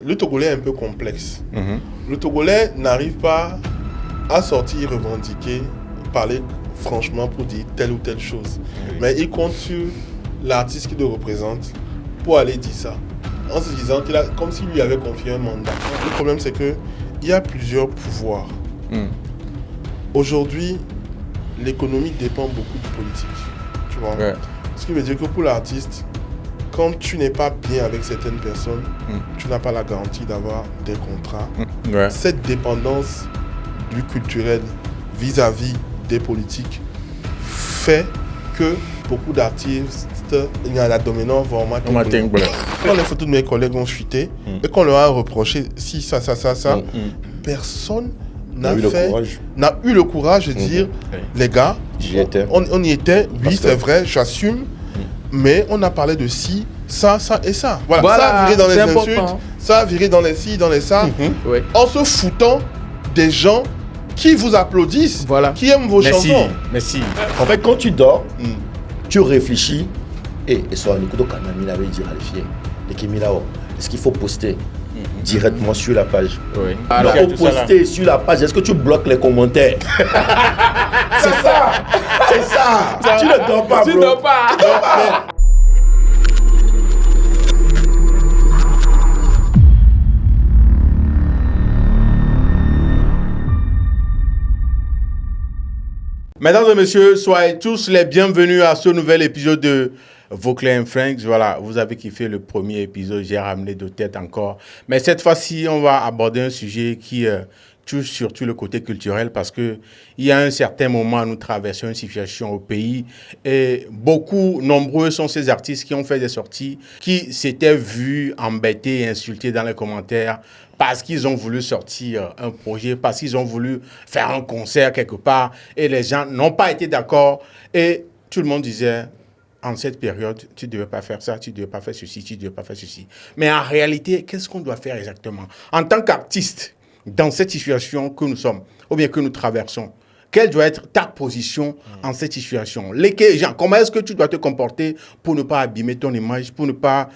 Le Togolais est un peu complexe. Le Togolais n'arrive pas à sortir, revendiquer, parler franchement pour dire telle ou telle chose. Mais il compte sur l'artiste qui le représente pour aller dire ça. En se disant qu'il a, comme s'il lui avait confié un mandat. Le problème, c'est qu'il y a plusieurs pouvoirs. Aujourd'hui, l'économie dépend beaucoup du politique. Tu vois? Ce qui veut dire que pour l'artiste, quand tu n'es pas bien avec certaines personnes, tu n'as pas la garantie d'avoir des contrats. Cette dépendance du culturel vis-à-vis des politiques fait que beaucoup d'artistes, il y a la dominante vraiment. Quand les photos de mes collègues ont fuité et qu'on leur a reproché si ça, personne n'a eu le courage de dire les gars, on y était, oui c'est vrai, j'assume. Mais on a parlé de ci, ça et ça. Voilà. Ça a viré dans les insultes, ça a viré dans les ci, dans les ça, en se foutant des gens qui vous applaudissent, qui aiment vos chansons. Merci. En fait, quand tu dors, tu réfléchis, et soit le coup de Kanamina veut dire à les filles, les Kimilao, est-ce qu'il faut poster directement sur la page? Alors, pour poster sur la page, est-ce que tu bloques les commentaires? C'est ça. Tu ne dors pas, bro. Tu dors pas. Mesdames et messieurs, soyez tous les bienvenus à ce nouvel épisode de Vauclair & Franks. Voilà, vous avez kiffé le premier épisode, j'ai ramené de tête encore. Mais cette fois-ci, on va aborder un sujet qui touche surtout le côté culturel parce qu'il y a un certain moment, nous traversons une situation au pays et nombreux sont ces artistes qui ont fait des sorties, qui s'étaient vus embêtés et insultés dans les commentaires parce qu'ils ont voulu sortir un projet, parce qu'ils ont voulu faire un concert quelque part et les gens n'ont pas été d'accord et tout le monde disait en cette période, tu ne devais pas faire ça, tu ne devais pas faire ceci, tu ne devais pas faire ceci. Mais en réalité, qu'est-ce qu'on doit faire exactement? En tant qu'artiste, dans cette situation que nous sommes, ou bien que nous traversons, quelle doit être ta position en cette situation? Comment est-ce que tu dois te comporter pour ne pas abîmer ton image, pour ne pas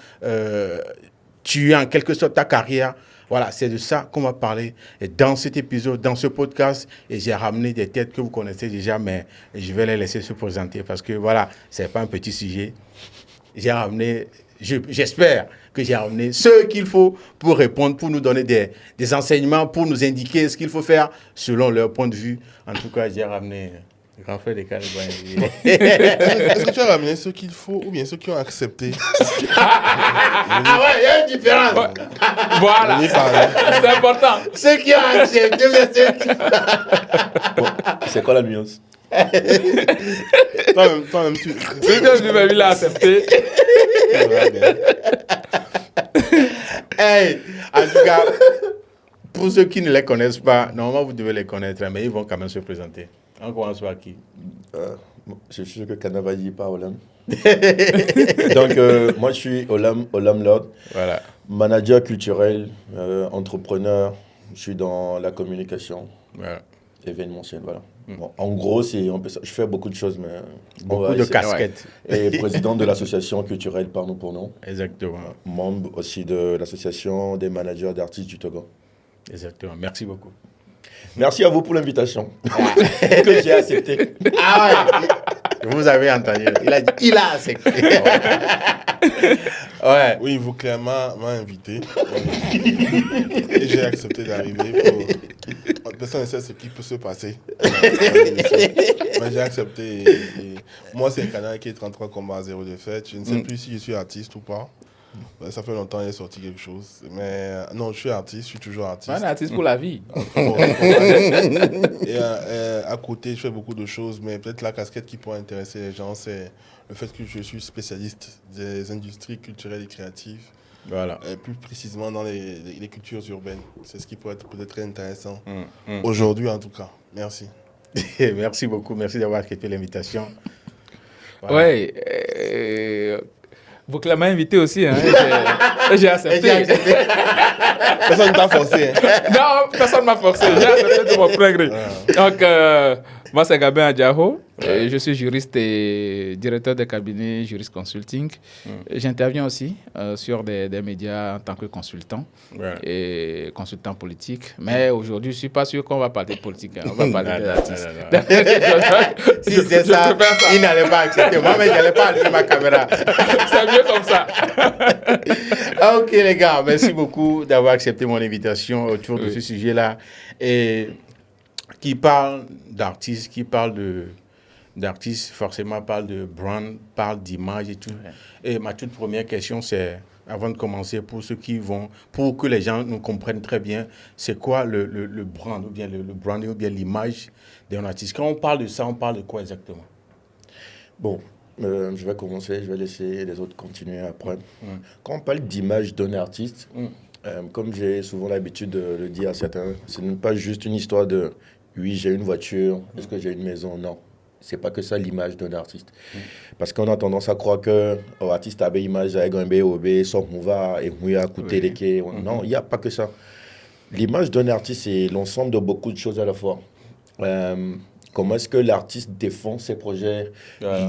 tuer en quelque sorte ta carrière? Voilà, c'est de ça qu'on va parler dans cet épisode, dans ce podcast. Et j'ai ramené des têtes que vous connaissez déjà, mais je vais les laisser se présenter parce que voilà, ce n'est pas un petit sujet. J'espère que j'ai ramené ce qu'il faut pour répondre, pour nous donner des enseignements, pour nous indiquer ce qu'il faut faire selon leur point de vue. En tout cas, j'ai ramené grand frère des Est-ce que tu as ramené ce qu'il faut ou bien ceux qui ont accepté? Ah ouais, il y a une différence. Voilà, c'est important. Ceux qui ont accepté, c'est quoi la nuance? Toi-même, tu... Il a accepté. Hey, en tout cas, pour ceux qui ne les connaissent pas, normalement vous devez les connaître, mais ils vont quand même se présenter. On commence par qui? Je suis sûr que Kanavayi pas Olam. Donc, moi je suis Olam Lord, manager culturel, entrepreneur. Je suis dans la communication événementielle. Voilà. Bon, en gros, je fais beaucoup de choses, mais beaucoup de casquettes. Et président de l'association culturelle Parlons pour nous. Exactement. Membre aussi de l'association des managers d'artistes du Togo. Exactement. Merci beaucoup. Merci à vous pour l'invitation que j'ai acceptée. Ah ouais. Vous avez entendu. Il a accepté. Ouais. Oui, vous clairement m'a invité. Et j'ai accepté d'arriver pour... Personne ne sait ce qui peut se passer. Mais j'ai accepté. Et moi, c'est un canal qui est 33 combats à 0 défaite. Je ne sais plus si je suis artiste ou pas. Ça fait longtemps qu'il est sorti quelque chose. Mais non, je suis artiste, je suis toujours artiste. Un artiste pour la vie. Et à côté, je fais beaucoup de choses. Mais peut-être la casquette qui pourrait intéresser les gens, c'est le fait que je suis spécialiste des industries culturelles et créatives. Voilà. Plus précisément dans les cultures urbaines. C'est ce qui pourrait être peut-être très intéressant. Aujourd'hui, en tout cas. Merci. Merci beaucoup. Merci d'avoir accepté l'invitation. Voilà. Ouais. Vous m'a invité aussi. Hein. J'ai accepté. Personne ne t'a forcé. Hein. Non, personne ne m'a forcé. J'ai accepté de mon plein gré. Donc, Moi, c'est Gabin Adjaho. Je suis juriste et directeur de cabinet Jurist Consulting. J'interviens aussi sur des médias en tant que consultant et consultant politique. Mais aujourd'hui, je ne suis pas sûr qu'on va parler de politique. On va parler des artistes. Si c'est ça, il n'allait pas accepter. Moi, mais je n'allais pas allumer ma caméra. C'est mieux comme ça. Ok, les gars, merci beaucoup d'avoir accepté mon invitation autour de ce sujet-là. Et qui parle d'artistes, qui parle d'artistes, forcément parle de brand, parle d'image et tout. Et ma toute première question, c'est, avant de commencer, pour ceux qui vont, pour que les gens nous comprennent très bien, c'est quoi le brand, ou bien le branding, ou bien l'image d'un artiste. Quand on parle de ça, on parle de quoi exactement? Bon, je vais commencer, je vais laisser les autres continuer après. Quand on parle d'image d'un artiste, comme j'ai souvent l'habitude de le dire à certains, ce n'est pas juste une histoire de « oui, j'ai une voiture, est-ce que j'ai une maison ?» Non, c'est pas que ça l'image d'un artiste. Parce qu'on a tendance à croire que l'artiste a une image avec un B.O.B., son mouva, et mouya, coûter les quais. Non, il n'y a pas que ça. L'image d'un artiste, c'est l'ensemble de beaucoup de choses à la fois. Comment est-ce que l'artiste défend ses projets,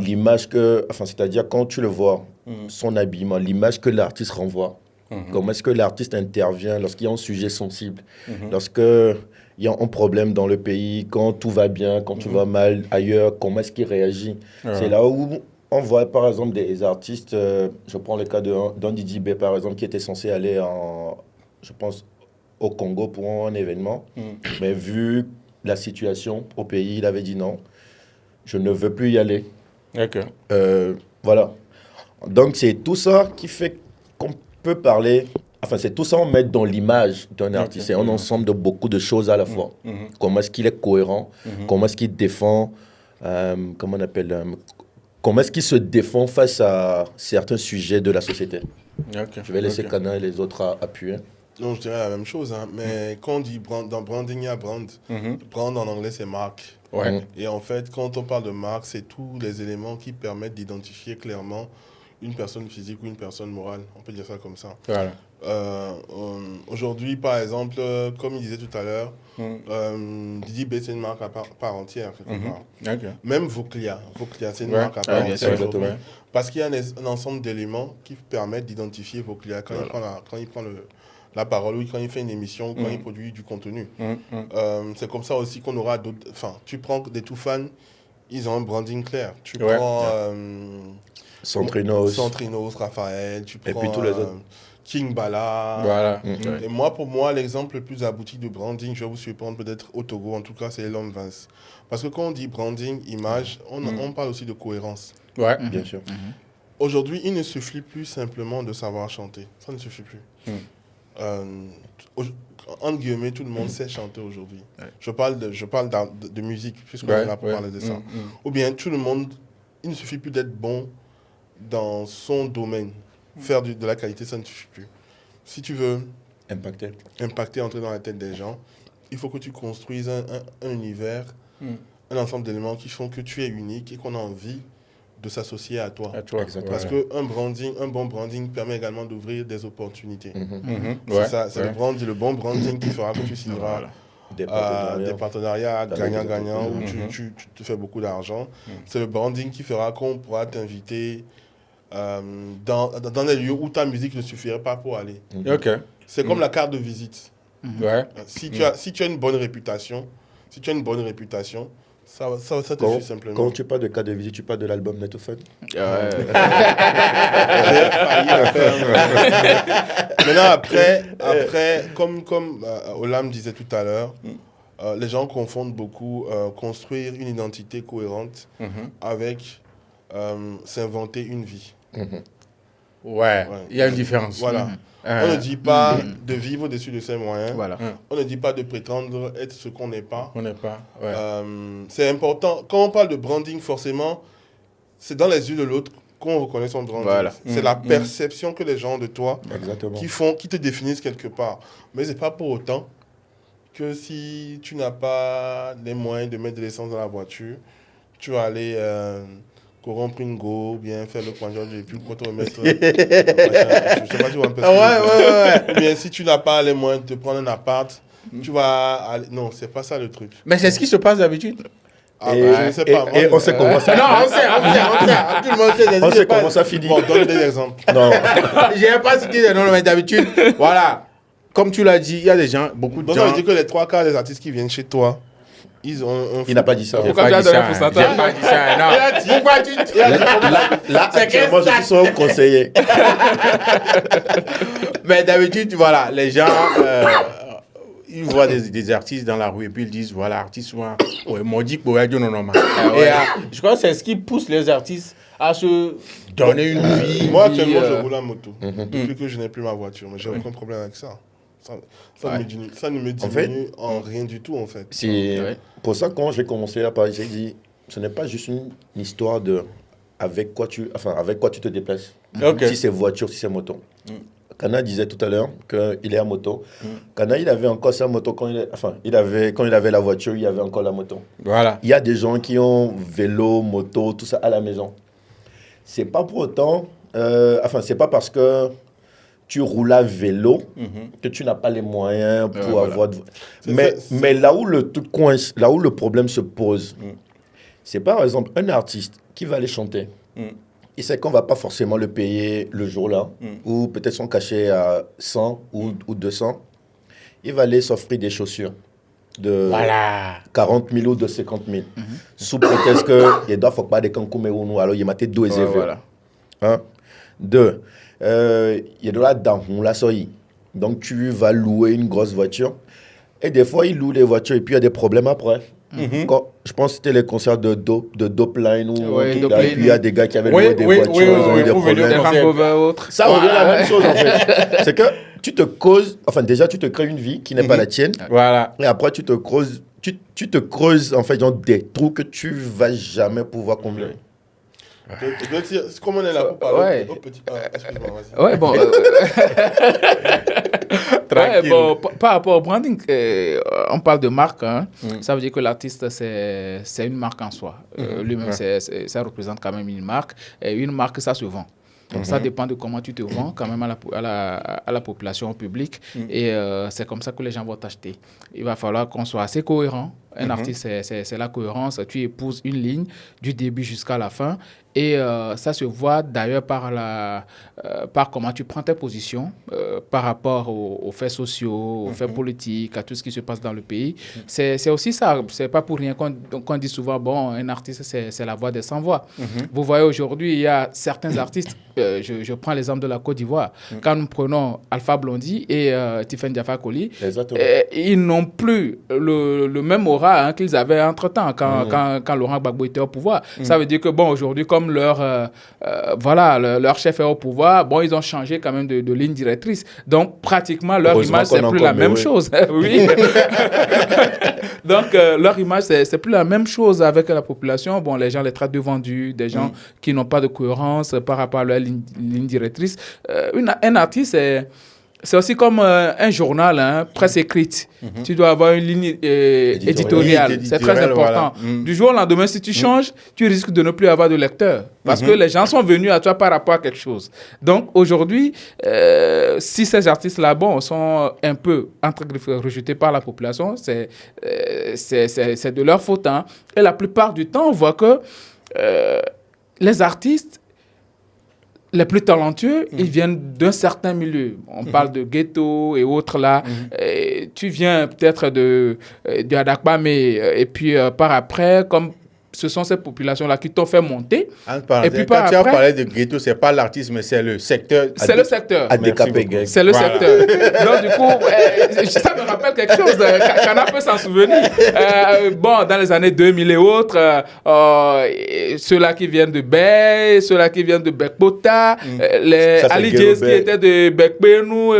l'image que, enfin, c'est-à-dire quand tu le vois, son habillement, l'image que l'artiste renvoie. Comment est-ce que l'artiste intervient lorsqu'il y a un sujet sensible, lorsqu'il y a un problème dans le pays, quand tout va bien, quand tout va mal ailleurs, comment est-ce qu'il réagit? C'est là où on voit par exemple des artistes, je prends le cas d'un Didi B par exemple, qui était censé aller je pense, au Congo pour un événement, mais vu la situation au pays, il avait dit non, je ne veux plus y aller. Voilà. Donc c'est tout ça qui fait qu'on peut parler, enfin c'est tout ça on met dans l'image d'un artiste, c'est un ensemble de beaucoup de choses à la fois. Comment est-ce qu'il est cohérent, comment est-ce qu'il défend, comment on appelle, comment est-ce qu'il se défend face à certains sujets de la société. Je vais laisser Kana et les autres appuyer. Non, je dirais la même chose, hein, mais quand on dit dans branding, il y a brand. Brand en anglais, c'est marque. Et en fait, quand on parle de marque, c'est tous les éléments qui permettent d'identifier clairement une personne physique ou une personne morale. On peut dire ça comme ça. Aujourd'hui, par exemple, comme il disait tout à l'heure, Didi B, c'est une marque à part entière, quelque part. Même Voclia, c'est une marque à part entière. Parce qu'il y a un ensemble d'éléments qui permettent d'identifier Voclia quand il prend la parole, ou quand il fait une émission, ou quand il produit du contenu. C'est comme ça aussi qu'on aura d'autres... Enfin, tu prends des tout fans, ils ont un branding clair. Tu prends... Centrinos, Raphaël, tu prends... Et puis tous les autres. King Bala. Et moi, pour moi, l'exemple le plus abouti de branding, je vais vous surprendre peut-être au Togo, en tout cas, c'est l'homme Vince. Parce que quand on dit branding, image, on parle aussi de cohérence. Bien sûr. Aujourd'hui, il ne suffit plus simplement de savoir chanter. Ça ne suffit plus. Entre guillemets, tout le monde sait chanter aujourd'hui. Je parle de musique, puisqu'on est là pour parler de ça. Ou bien, tout le monde, il ne suffit plus d'être bon dans son domaine. Faire de la qualité, ça ne suffit plus. Si tu veux impacter, entrer dans la tête des gens, il faut que tu construises un univers, un ensemble d'éléments qui font que tu es unique et qu'on a envie de s'associer à toi. Parce qu'un bon branding permet également d'ouvrir des opportunités. C'est ça, c'est le bon branding qui fera que tu signeras des partenariats gagnant-gagnant où tu te fais beaucoup d'argent. C'est le branding qui fera qu'on pourra t'inviter dans des lieux où ta musique ne suffirait pas pour aller. C'est comme la carte de visite. Si tu as une bonne réputation, ça te suffit simplement. Quand tu parles de carte de visite, tu parles de l'album Netofun. Maintenant, après comme Olam disait tout à l'heure, les gens confondent beaucoup construire une identité cohérente avec s'inventer une vie. Il y a une différence. Voilà. On ne dit pas de vivre au-dessus de ses moyens. On ne dit pas de prétendre être ce qu'on n'est pas. C'est important. Quand on parle de branding, forcément, c'est dans les yeux de l'autre qu'on reconnaît son branding. C'est la perception que les gens ont de toi qui te définissent quelque part. Mais ce n'est pas pour autant que si tu n'as pas les moyens de mettre de l'essence dans la voiture, tu vas aller... corrompre une go, bien faire le point et puis pour te remettre... je sais pas si tu vois un peu ce que mais si tu n'as pas les moyens de te prendre un appart, tu vas aller... Non, c'est pas ça le truc. Mais c'est ce qui se passe d'habitude. Je ne sais pas. Et on sait comment ça. Non, on sait. Tout le monde sait. On sait comment ça finit. Bon, donne des exemples. Non. Je n'ai pas cité des noms, mais d'habitude, voilà. Comme tu l'as dit, il y a des gens, beaucoup de gens. Ça veut dire que les 3/4 des artistes qui viennent chez toi, ils ont. Il n'a pas dit ça. Pourquoi tu as donné faux sentiment? J'ai pas dit ça, non. Pourquoi tu dis Là, actuellement, je suis son conseiller. Mais d'habitude, voilà, les gens, ils voient des artistes dans la rue et puis ils disent, voilà, artiste, moi, m'ont dit que non, non, non. Et je crois que c'est ce qui pousse les artistes à se donner une vie. Moi, actuellement, je roule en moto. Depuis que je n'ai plus ma voiture, mais j'ai aucun problème avec ça. Ça ne me diminue en rien du tout, en fait. C'est pour ça, quand j'ai commencé à parler, j'ai dit, ce n'est pas juste une histoire de avec quoi tu te déplaces. Okay. Si c'est voiture, si c'est moto. Kana disait tout à l'heure qu'il est à moto. Kana, il avait encore sa moto quand il avait la voiture, il avait encore la moto. Voilà. Il y a des gens qui ont vélo, moto, tout ça à la maison. C'est pas pour autant, c'est pas parce que tu roules à vélo que tu n'as pas les moyens pour avoir. Mais là où le truc coince, là où le problème se pose, c'est par exemple un artiste qui va aller chanter. Il sait qu'on ne va pas forcément le payer le jour-là, ou peut-être son cachet à 100 ou 200. Il va aller s'offrir des chaussures de 40 000 ou de 50 000, sous prétexte qu'il doit faire pas de Kankoumé ou nous, alors il m'a dit 2 et 0. 2. Il y a de la dent, on l'a sorti. Donc tu vas louer une grosse voiture. Et des fois, il loue les voitures et puis il y a des problèmes après. Quand, je pense que c'était les concerts de Dopeline ou et puis il y a des gars qui avaient loué des voitures, ils ont eu des problèmes. Ça revient à la même chose en fait. C'est que tu te causes, déjà tu te crées une vie qui n'est pas la tienne. Voilà. Et après tu te creuses en fait genre des trous que tu vas jamais pouvoir combler. Comme on est là pour parler au petit... excuse-moi, vas-y. Ouais, bon... bon, par rapport au branding, on parle de marque. Hein. Ça veut dire que l'artiste, c'est une marque en soi. Lui-même, ça représente quand même une marque. Et une marque, ça se vend. Donc, ça dépend de comment tu te vends quand même à la population, au public. Et c'est comme ça que les gens vont t'acheter. Il va falloir qu'on soit assez cohérent. Un artiste, c'est la cohérence. Tu épouses une ligne du début jusqu'à la fin. Et ça se voit d'ailleurs par comment tu prends tes positions par rapport aux faits sociaux, aux faits politiques, à tout ce qui se passe dans le pays. C'est aussi ça. C'est pas pour rien qu'on dit souvent, bon, un artiste, c'est la voix des sans-voix. Vous voyez, aujourd'hui, il y a certains artistes, je prends l'exemple de la Côte d'Ivoire. Quand nous prenons Alpha Blondy et Tiffen Jaffa Koli, ils n'ont plus le même aura qu'ils avaient entre-temps quand Laurent Gbagbo était au pouvoir. Ça veut dire que, bon, aujourd'hui, comme leur chef est au pouvoir, bon, ils ont changé quand même de ligne directrice. Donc, pratiquement, leur image, c'est plus la même chose. Oui. Donc, leur image, c'est plus la même chose avec la population. Bon, les gens les traitent de vendus, des gens qui n'ont pas de cohérence par rapport à leur ligne directrice. Un artiste, c'est aussi comme un journal, presse écrite. Tu dois avoir une ligne éditoriale. C'est très important. Voilà. Du jour au lendemain, si tu changes, tu risques de ne plus avoir de lecteurs. Parce que les gens sont venus à toi par rapport à quelque chose. Donc, aujourd'hui, si ces artistes-là, sont un peu, entre griffes, rejetés par la population, c'est de leur faute. Hein. Et la plupart du temps, on voit que les artistes les plus talentueux, ils viennent d'un certain milieu. On parle de ghetto et autres là. Et tu viens peut-être de Adakbame et puis par après, comme ce sont ces populations-là qui t'ont fait monter. Et puis quand tu as parlé de ghetto, ce n'est pas l'artiste, mais c'est le secteur. C'est le secteur. C'est le secteur. Donc, du coup, ça me rappelle quelque chose. Kana peut s'en souvenir. Dans les années 2000 et autres, ceux-là qui viennent de Bay, ceux-là qui viennent de Bekpota, les Ali Jazz qui étaient de Bekbenou.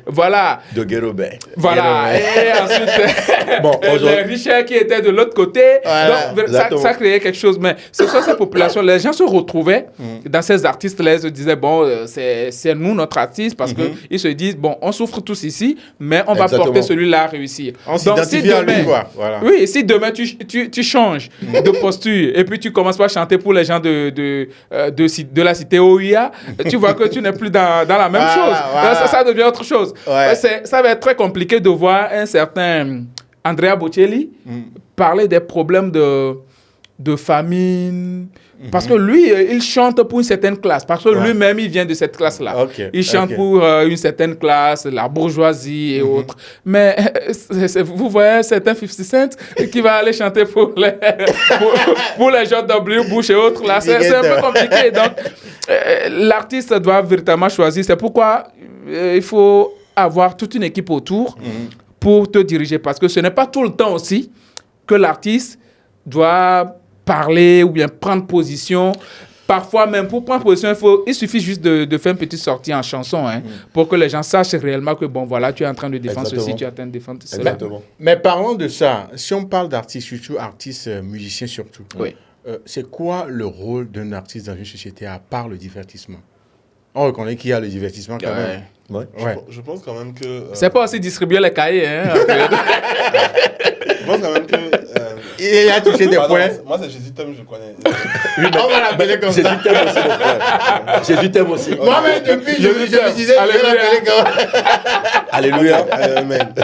Voilà. De Gero Bay. Voilà. Et ensuite, les Richard qui étaient de l'autre côté. Donc, ça créait quelque chose, mais ce sont ces populations, les gens se retrouvaient dans ces artistes-là, ils se disaient, c'est nous notre artiste, parce qu'ils se disent, on souffre tous ici, mais on va porter celui-là à réussir. On s'identifie à lui, quoi. Voilà. Oui, si demain tu changes de posture, et puis tu commences par chanter pour les gens de la cité OIA, tu vois que tu n'es plus dans la même chose. Voilà. Ça devient autre chose. Ouais. Ça va être très compliqué de voir un certain Andrea Bocelli parler des problèmes de famine. Parce que lui, il chante pour une certaine classe. Parce que lui-même, il vient de cette classe-là. Il chante pour une certaine classe, la bourgeoisie et autres. Mais vous voyez, c'est un 50 Cent qui va aller chanter pour les gens W, Bush et autres. Là, c'est un peu compliqué. Donc, l'artiste doit véritablement choisir. C'est pourquoi il faut avoir toute une équipe autour pour te diriger. Parce que ce n'est pas tout le temps aussi que l'artiste doit parler ou bien prendre position. Parfois même, pour prendre position, il suffit juste de faire une petite sortie en chanson pour que les gens sachent réellement que, bon, voilà, tu es en train de défendre ceci, tu es en train de défendre cela. Mais parlons de ça. Si on parle d'artistes, surtout artistes, musiciens surtout, c'est quoi le rôle d'un artiste dans une société à part le divertissement? On reconnaît qu'il y a le divertissement quand même. Je pense quand même que... C'est pas aussi distribuer les cahiers, hein. Je pense quand même que... il a touché des points. Moi, c'est Jésus Thème, je connais. On va l'appeler comme ça. Jésus Thème aussi, mon frère. Jésus Thème aussi. Moi-même, depuis, je me disais, je vais l'appeler comme Alléluia. Amen.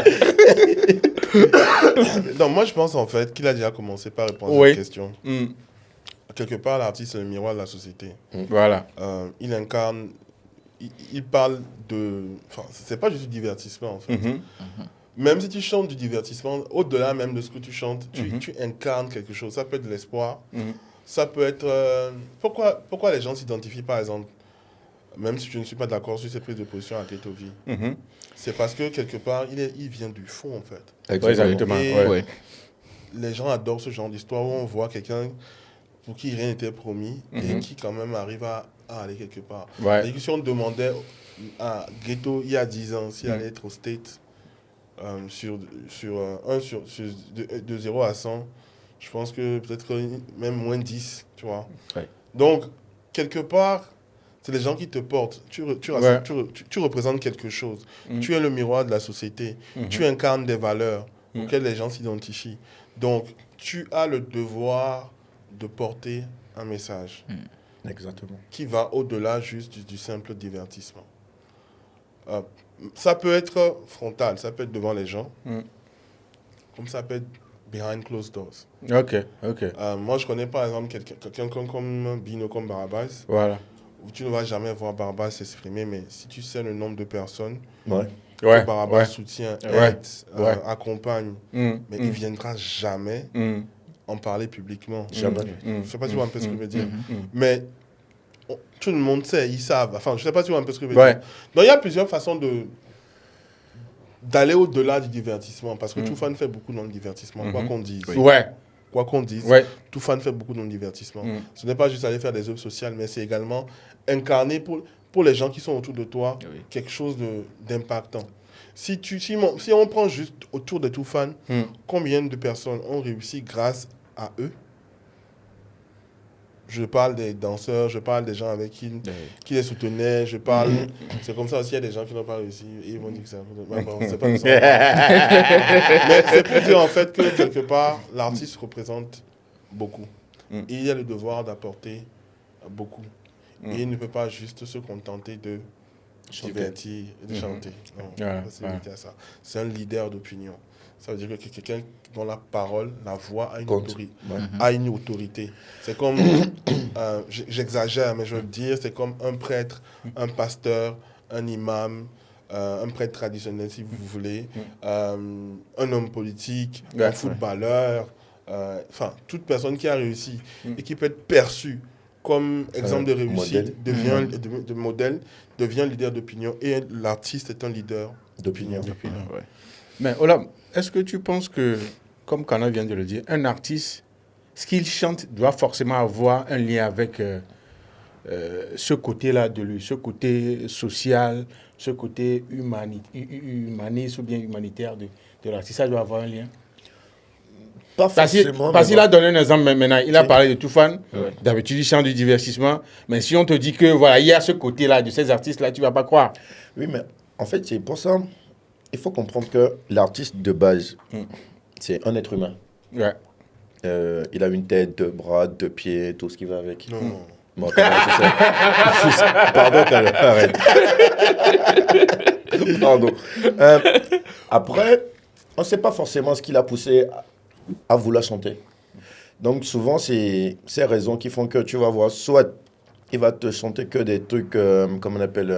Non, moi, je pense en fait qu'il a déjà commencé par répondre à cette question. Quelque part, l'artiste est le miroir de la société. Voilà. Il incarne... Il parle de... Enfin, c'est pas juste du divertissement, en fait. Même si tu chantes du divertissement, au-delà même de ce que tu chantes, tu incarnes quelque chose. Ça peut être de l'espoir. Ça peut être... Pourquoi les gens s'identifient, par exemple, même si je ne suis pas d'accord sur ces prises de position à Kétovi, c'est parce que, quelque part, il vient du fond, en fait. Exactement. Et les gens adorent ce genre d'histoire où on voit quelqu'un pour qui rien n'était promis et qui, quand même, arrive à aller quelque part. Et si on demandait à Ghetto, il y a 10 ans, s'il allait être au State, de 0 à 100, je pense que peut-être même moins 10, tu vois. Donc, quelque part, c'est les gens qui te portent. Tu représentes quelque chose. Tu es le miroir de la société. Tu incarnes des valeurs auxquelles les gens s'identifient. Donc, tu as le devoir de porter un message. Exactement. Qui va au-delà juste du simple divertissement. Ça peut être frontal, ça peut être devant les gens, comme ça peut être behind closed doors. Moi, je connais par exemple quelqu'un comme Bino, comme Barabas. Voilà. Où tu ne vas jamais voir Barabas s'exprimer, mais si tu sais le nombre de personnes que Barabas soutient, aide, accompagne, mais il ne viendra jamais en parler publiquement. Jamais. Je ne sais pas si tu vois un peu ce que je veux dire. Mais tout le monde sait, ils savent. Enfin, je ne sais pas si tu vois un peu ce que je veux dire. Donc, il y a plusieurs façons d'aller au-delà du divertissement. Parce que tout fan fait beaucoup dans le divertissement, quoi qu'on dise. Quoi qu'on dise, tout fan fait beaucoup dans le divertissement. Ce n'est pas juste aller faire des œuvres sociales, mais c'est également incarner pour les gens qui sont autour de toi quelque chose d'impactant. Si on prend juste autour de tout fan, combien de personnes ont réussi grâce à eux? Je parle des danseurs, je parle des gens avec qui les soutenaient, je parle... C'est comme ça aussi, il y a des gens qui n'ont pas réussi. Ils vont dire que c'est pas ça. Mais c'est pour dire en fait que quelque part, l'artiste représente beaucoup. Et il a le devoir d'apporter beaucoup. Et il ne peut pas juste se contenter de divertir et de chanter. Non, c'est limité à ça. C'est un leader d'opinion. Ça veut dire que quelqu'un dont la parole, la voix a une autorité. C'est comme, j'exagère, mais je veux dire, c'est comme un prêtre, un pasteur, un imam, un prêtre traditionnel, si vous voulez, un homme politique, un footballeur, enfin, toute personne qui a réussi et qui peut être perçue comme exemple de réussite, de modèle, devient leader d'opinion. Et l'artiste est un leader d'opinion. Mais Olam, est-ce que tu penses que, comme Kana vient de le dire, un artiste, ce qu'il chante doit forcément avoir un lien avec ce côté-là de lui, ce côté social, ce côté humaniste ou bien humanitaire de l'artiste? Ça doit avoir un lien? Pas forcément. Parce qu'il a donné un exemple maintenant. Il a parlé de Toufan. D'habitude, il chante du divertissement. Mais si on te dit que voilà, il y a ce côté-là de ces artistes-là, tu ne vas pas croire. Oui, mais en fait, c'est pour ça... Il faut comprendre que l'artiste de base, c'est un être humain. Il a une tête, 2 bras, 2 pieds, tout ce qui va avec. Bon, pardon, arrête. Pardon. Après, on ne sait pas forcément ce qui l'a poussé à vouloir chanter. Donc, souvent, c'est ces raisons qui font que tu vas voir, soit il va te chanter que des trucs, comme on appelle,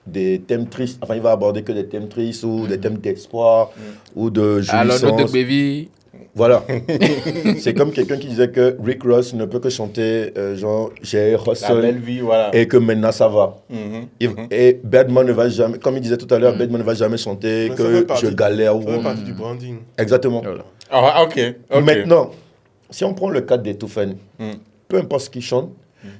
des thèmes tristes. Enfin, il va aborder que des thèmes tristes ou des thèmes d'espoir ou de jouissance. Alors, notre baby. Voilà. C'est comme quelqu'un qui disait que Rick Ross ne peut que chanter genre j'ai Russell La belle vie, voilà. et que maintenant ça va. Et Birdman ne va jamais, comme il disait tout à l'heure, Birdman ne va jamais chanter Mais que je galère. Ça fait partie du branding. Exactement. Voilà. Ah, ok. Maintenant, si on prend le cas des Toufan, peu importe ce qu'ils chantent,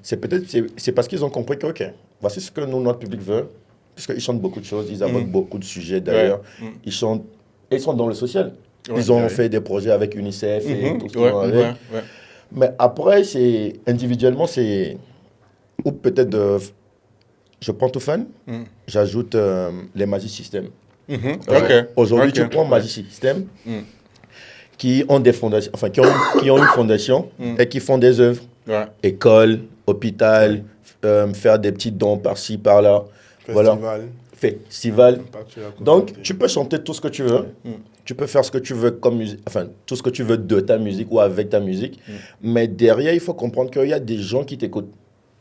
c'est parce qu'ils ont compris que, ok, voici ce que nous, notre public veut, puisqu'ils chantent beaucoup de choses, ils abordent beaucoup de sujets d'ailleurs, ils chantent, et ils sont dans le social. Ils ont fait des projets avec UNICEF et tout ce qu'ils ont avec. Mais après, c'est individuellement, c'est, ou peut-être, je prends Toufan, j'ajoute les Magic System. Aujourd'hui, tu prends Magic System, qui ont des fondations, enfin qui ont une fondation et qui font des œuvres, école, hôpital, faire des petits dons par-ci par-là, voilà, festival. Donc tu peux chanter tout ce que tu veux, tu peux faire ce que tu veux comme musique, enfin tout ce que tu veux de ta musique ou avec ta musique, mais derrière il faut comprendre qu'il y a des gens qui t'écoutent.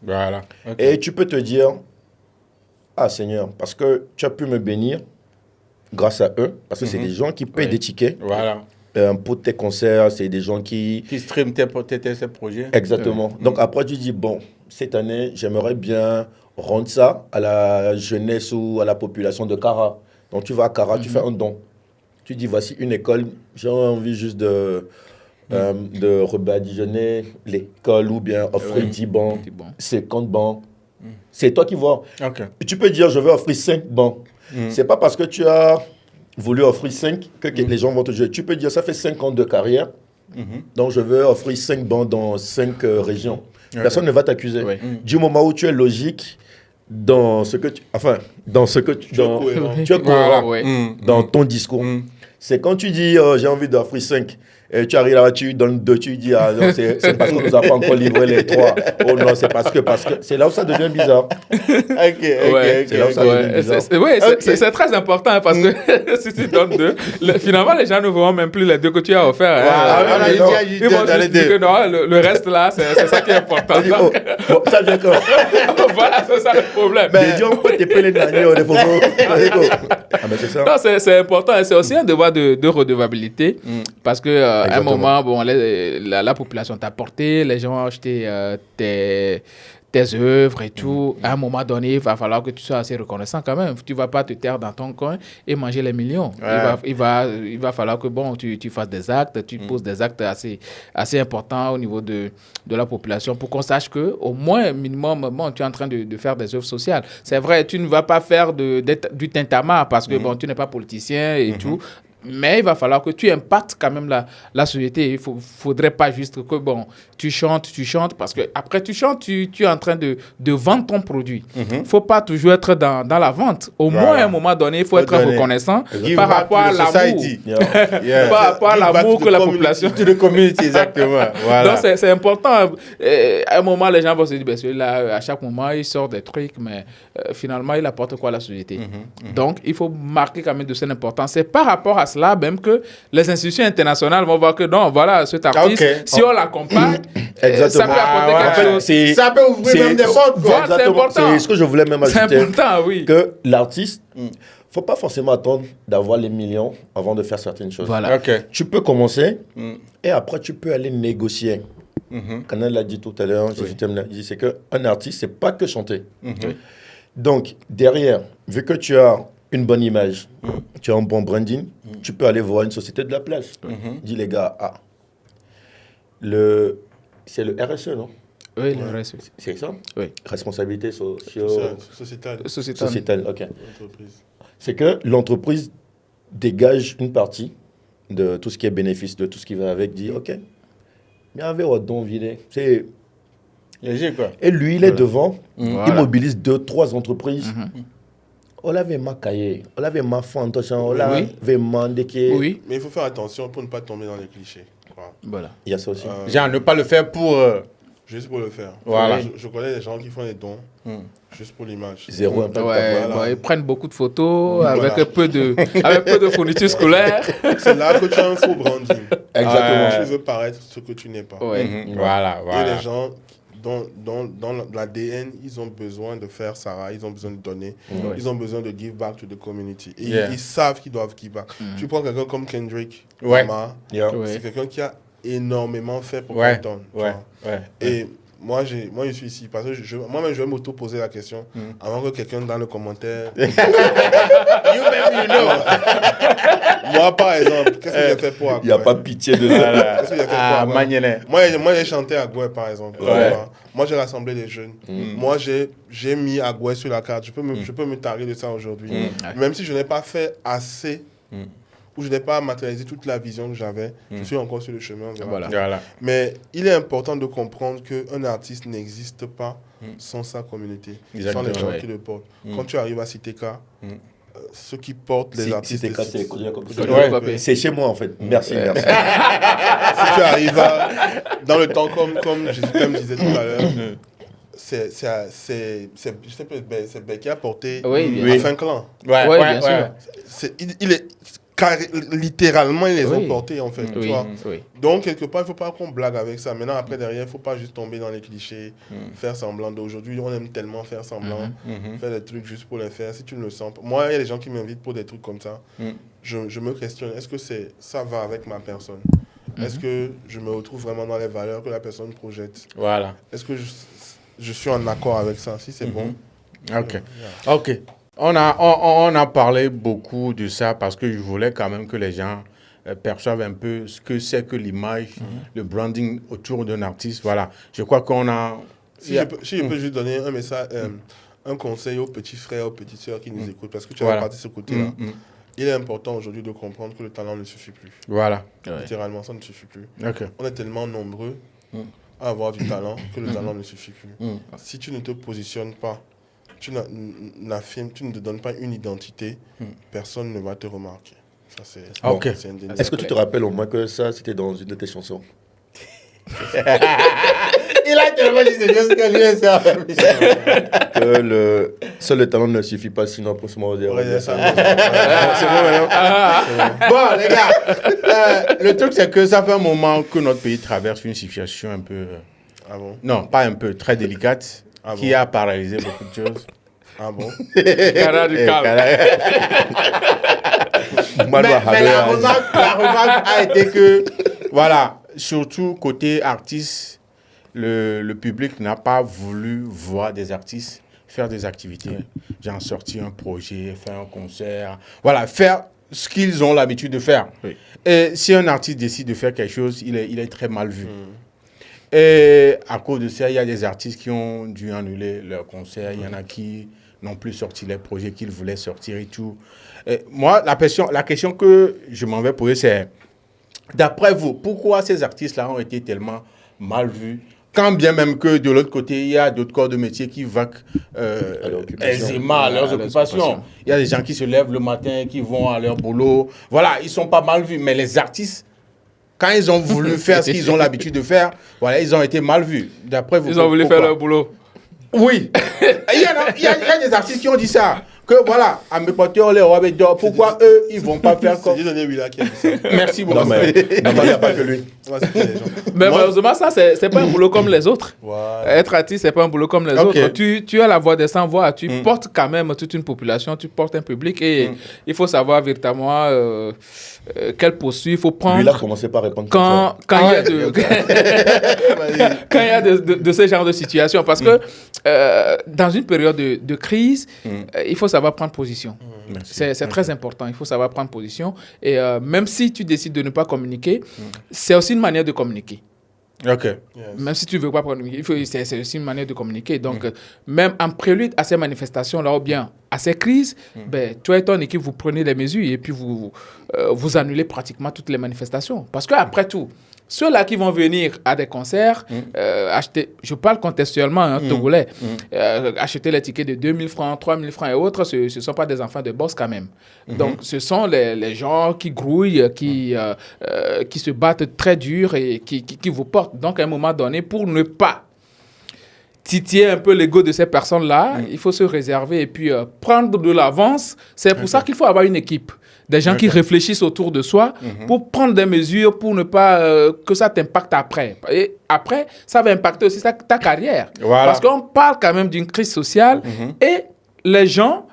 Voilà. Et tu peux te dire, ah Seigneur, parce que tu as pu me bénir grâce à eux, parce que c'est des gens qui payent des tickets. Voilà. Pour tes concerts, c'est des gens qui streament tes projets. Exactement. Donc après, tu dis, bon, cette année, j'aimerais bien rendre ça à la jeunesse ou à la population de Kara. Donc tu vas à Kara, tu fais un don. Tu dis, voici une école, j'ai envie juste de rebadigeonner l'école ou bien offrir 10 bancs, 50 bancs. C'est toi qui vois. Tu peux dire, je vais offrir 5 bancs. C'est pas parce que tu as voulu offrir 5 que les gens vont te juger. Tu peux dire, ça fait 5 ans de carrière, donc je veux offrir 5 bancs dans 5 régions. Personne ne va t'accuser. Du moment où tu es logique dans ce que tu... Enfin, dans ce que tu... Tu es cohérent dans ton discours. C'est quand tu dis, j'ai envie d'offrir 5, et tu arrives là, tu donnes 2, tu dis, ah, c'est parce qu'on nous a pas encore livré les 3. Oh non, c'est parce que c'est là où ça devient bizarre. C'est là où ça devient bizarre. C'est très important parce que si tu donnes 2, finalement, les gens ne verront même plus les 2 que tu as offerts. Ils vont juste dire que non, le reste là, c'est ça qui est important. Bon, ça vient quand voilà, c'est ça le problème. Mais Dieu, on peut t'épeler les derniers, on est faux. Ah, mais c'est ça. Non, c'est important. C'est aussi un devoir de redevabilité parce que à un moment, bon, la population t'a porté, les gens ont acheté tes œuvres et tout. À un moment donné, il va falloir que tu sois assez reconnaissant quand même. Tu ne vas pas te taire dans ton coin et manger les millions. Il va falloir que bon, tu fasses des actes, tu poses des actes assez importants au niveau de la population pour qu'on sache qu'au moins, minimum, bon, tu es en train de faire des œuvres sociales. C'est vrai, tu ne vas pas faire du tintamarre parce que bon, tu n'es pas politicien et tout. Mais il va falloir que tu impactes quand même la société. Il ne faudrait pas juste que, bon, tu chantes, parce que après tu chantes, tu es en train de vendre ton produit. Il ne faut pas toujours être dans la vente. Au moins, à un moment donné, il faut être reconnaissant par rapport à l'amour. Par rapport à l'amour que la population... To the community, exactement. Voilà. Donc, c'est important. À un moment, les gens vont se dire, celui-là, à chaque moment, il sort des trucs, mais finalement, il apporte quoi à la société? Donc, il faut marquer quand même de cette importance. C'est par rapport à cela même que les institutions internationales vont voir que non, voilà, cet artiste, si on l'accompagne, ça peut apporter quelque chose. Ça peut ouvrir même des portes. Voilà, c'est important. C'est ce que je voulais même ajouter. C'est important, oui. Que l'artiste, faut pas forcément attendre d'avoir les millions avant de faire certaines choses. Voilà. Tu peux commencer et après tu peux aller négocier. Canal l'a dit tout à l'heure, Jésus l'a dit, c'est qu'un artiste, c'est pas que chanter. Donc, derrière, vu que tu as une bonne image, tu as un bon branding, tu peux aller voir une société de la place. Dis les gars, c'est le RSE, non? Oui, le RSE. C'est ça? Oui. Responsabilité sociétale. Ok. C'est que l'entreprise dégage une partie de tout ce qui est bénéfice, de tout ce qui va avec, dit ok, mais avec Odon Villé, c'est léger quoi. Et lui, il est devant, il mobilise 2-3 entreprises. On l'avait macaillé, on l'avait mafantoché, on l'avait mandé. Oui. Mais il faut faire attention pour ne pas tomber dans les clichés. Voilà. Il y a ça aussi. Genre, ne pas le faire pour... Juste pour le faire. Voilà. Je connais des gens qui font des dons juste pour l'image. Zéro impact. Ils prennent beaucoup de photos avec peu de fournitures scolaires. C'est là que tu as un faux branding. Exactement. Tu veux paraître ce que tu n'es pas. Voilà. Et les gens, dans l'ADN, ils ont besoin de faire Sarah, ils ont besoin de donner, ils ont besoin de give back to the community. Et ils savent qu'ils doivent give back. Tu prends quelqu'un comme Kendrick Lamar, c'est quelqu'un qui a énormément fait pour Compton. Et moi, je suis ici parce que moi-même, je vais m'auto-poser la question avant que quelqu'un dans le commentaire... Moi, par exemple, qu'est-ce que j'ai fait pour Agoué? Il n'y a pas de pitié de ça. Qu'est-ce que j'ai fait pour Agoué? Moi, j'ai chanté Agoué, par exemple. Moi, j'ai rassemblé les jeunes. Moi, j'ai mis Agoué sur la carte. Je peux me targuer de ça aujourd'hui. Même si je n'ai pas fait assez... où je n'ai pas matérialisé toute la vision que j'avais, je suis encore sur le chemin. Voilà. Mais il est important de comprendre qu'un artiste n'existe pas sans sa communauté, sans les gens qui le portent. Quand tu arrives à Citéka, ceux qui portent les artistes... Citéka, c'est chez moi, en fait. Merci. Si tu arrives dans le temps, comme Jésus me disait tout à l'heure, c'est Beck qui a porté Afin Clan. Bien sûr. Il est... littéralement, ils les ont portés, en fait. Tu vois? Donc, quelque part, il ne faut pas qu'on blague avec ça. Maintenant, après, derrière, il ne faut pas juste tomber dans les clichés, faire semblant. D'aujourd'hui, on aime tellement faire semblant, faire des trucs juste pour les faire. Si tu ne le sens pas... Moi, il y a des gens qui m'invitent pour des trucs comme ça. Je me questionne, est-ce que ça va avec ma personne? Est-ce que je me retrouve vraiment dans les valeurs que la personne projette? Voilà. Est-ce que je suis en accord avec ça? Si c'est bon. OK. On a parlé beaucoup de ça parce que je voulais quand même que les gens perçoivent un peu ce que c'est que l'image, le branding autour d'un artiste. Voilà. Je crois qu'on a... Si je peux juste donner un message, un conseil aux petits frères, aux petites sœurs qui nous écoutent, parce que tu as parti de ce côté-là. Il est important aujourd'hui de comprendre que le talent ne suffit plus. Voilà. Littéralement, ça ne suffit plus. Okay. On est tellement nombreux à avoir du talent que le talent ne suffit plus. Si tu ne te positionnes pas, tu ne te donnes pas une identité, personne ne va te remarquer. Ça, c'est indéniable. Est-ce que tu te rappelles au moins que ça, c'était dans une de tes chansons? Il a tellement dit c'est juste que lui est ça. Que seul le talent ne suffit pas, sinon pour ce moment, dire. C'est bon maintenant. Bon, les gars, le truc c'est que ça fait un moment que notre pays traverse une situation un peu... Ah bon? Non, pas un peu, très délicate. Qui a paralysé beaucoup de choses. Ah bon? Cara du calme. Mais la remarque a été que, voilà, surtout côté artiste, le public n'a pas voulu voir des artistes faire des activités. Genre sortir un projet, faire un concert, voilà, faire ce qu'ils ont l'habitude de faire. Et si un artiste décide de faire quelque chose, il est très mal vu. Et à cause de ça, il y a des artistes qui ont dû annuler leur concert. Il y en a qui n'ont plus sorti les projets qu'ils voulaient sortir et tout. Et moi, la question que je m'en vais poser, c'est, d'après vous, pourquoi ces artistes-là ont été tellement mal vus, quand bien même que de l'autre côté, il y a d'autres corps de métier qui vaquent aisément à leurs occupations. Il y a des gens qui se lèvent le matin, qui vont à leur boulot. Voilà, ils ne sont pas mal vus. Mais les artistes, quand ils ont voulu faire ce qu'ils ont l'habitude de faire, voilà, ils ont été mal vus. D'après vous, ils ont voulu faire leur boulot. Oui. Il y a des artistes qui ont dit ça. Que voilà, à mes potes, pourquoi eux, ils ne vont pas faire comme... C'est Dieudonné Willa qui a dit ça. Merci beaucoup. Non, mais il n'y a pas que lui. Mais malheureusement, ça, c'est pas un boulot comme les autres. Être artiste, c'est pas un boulot comme les autres. Tu as la voix des sans-voix, tu portes quand même toute une population, tu portes un public et il faut savoir véritablement quelle posture il faut prendre. Lui, il a commencé par répondre quand il y a de ce genre de situation. Parce que dans une période de crise, il faut savoir prendre position. C'est très important. Il faut savoir prendre position. Et même si tu décides de ne pas communiquer, c'est aussi une manière de communiquer. Même si tu ne veux pas communiquer, c'est aussi une manière de communiquer. Donc, même en prélude à ces manifestations-là, ou bien à ces crises, toi et ton équipe, vous prenez des mesures et puis vous annulez pratiquement toutes les manifestations. Parce qu'après tout, ceux-là qui vont venir à des concerts, acheter, je parle contextuellement, togolais, acheter les tickets de 2000 francs, 3000 francs et autres, ce ne sont pas des enfants de boss quand même. Donc, ce sont les gens qui grouillent, qui se battent très dur et qui vous portent. Donc, à un moment donné, pour ne pas titiller un peu l'ego de ces personnes-là, il faut se réserver et puis prendre de l'avance. C'est pour ça qu'il faut avoir une équipe. des gens qui réfléchissent autour de soi pour prendre des mesures pour ne pas que ça t'impacte après. Et après, ça va impacter aussi ta carrière. Voilà. Parce qu'on parle quand même d'une crise sociale et les gens,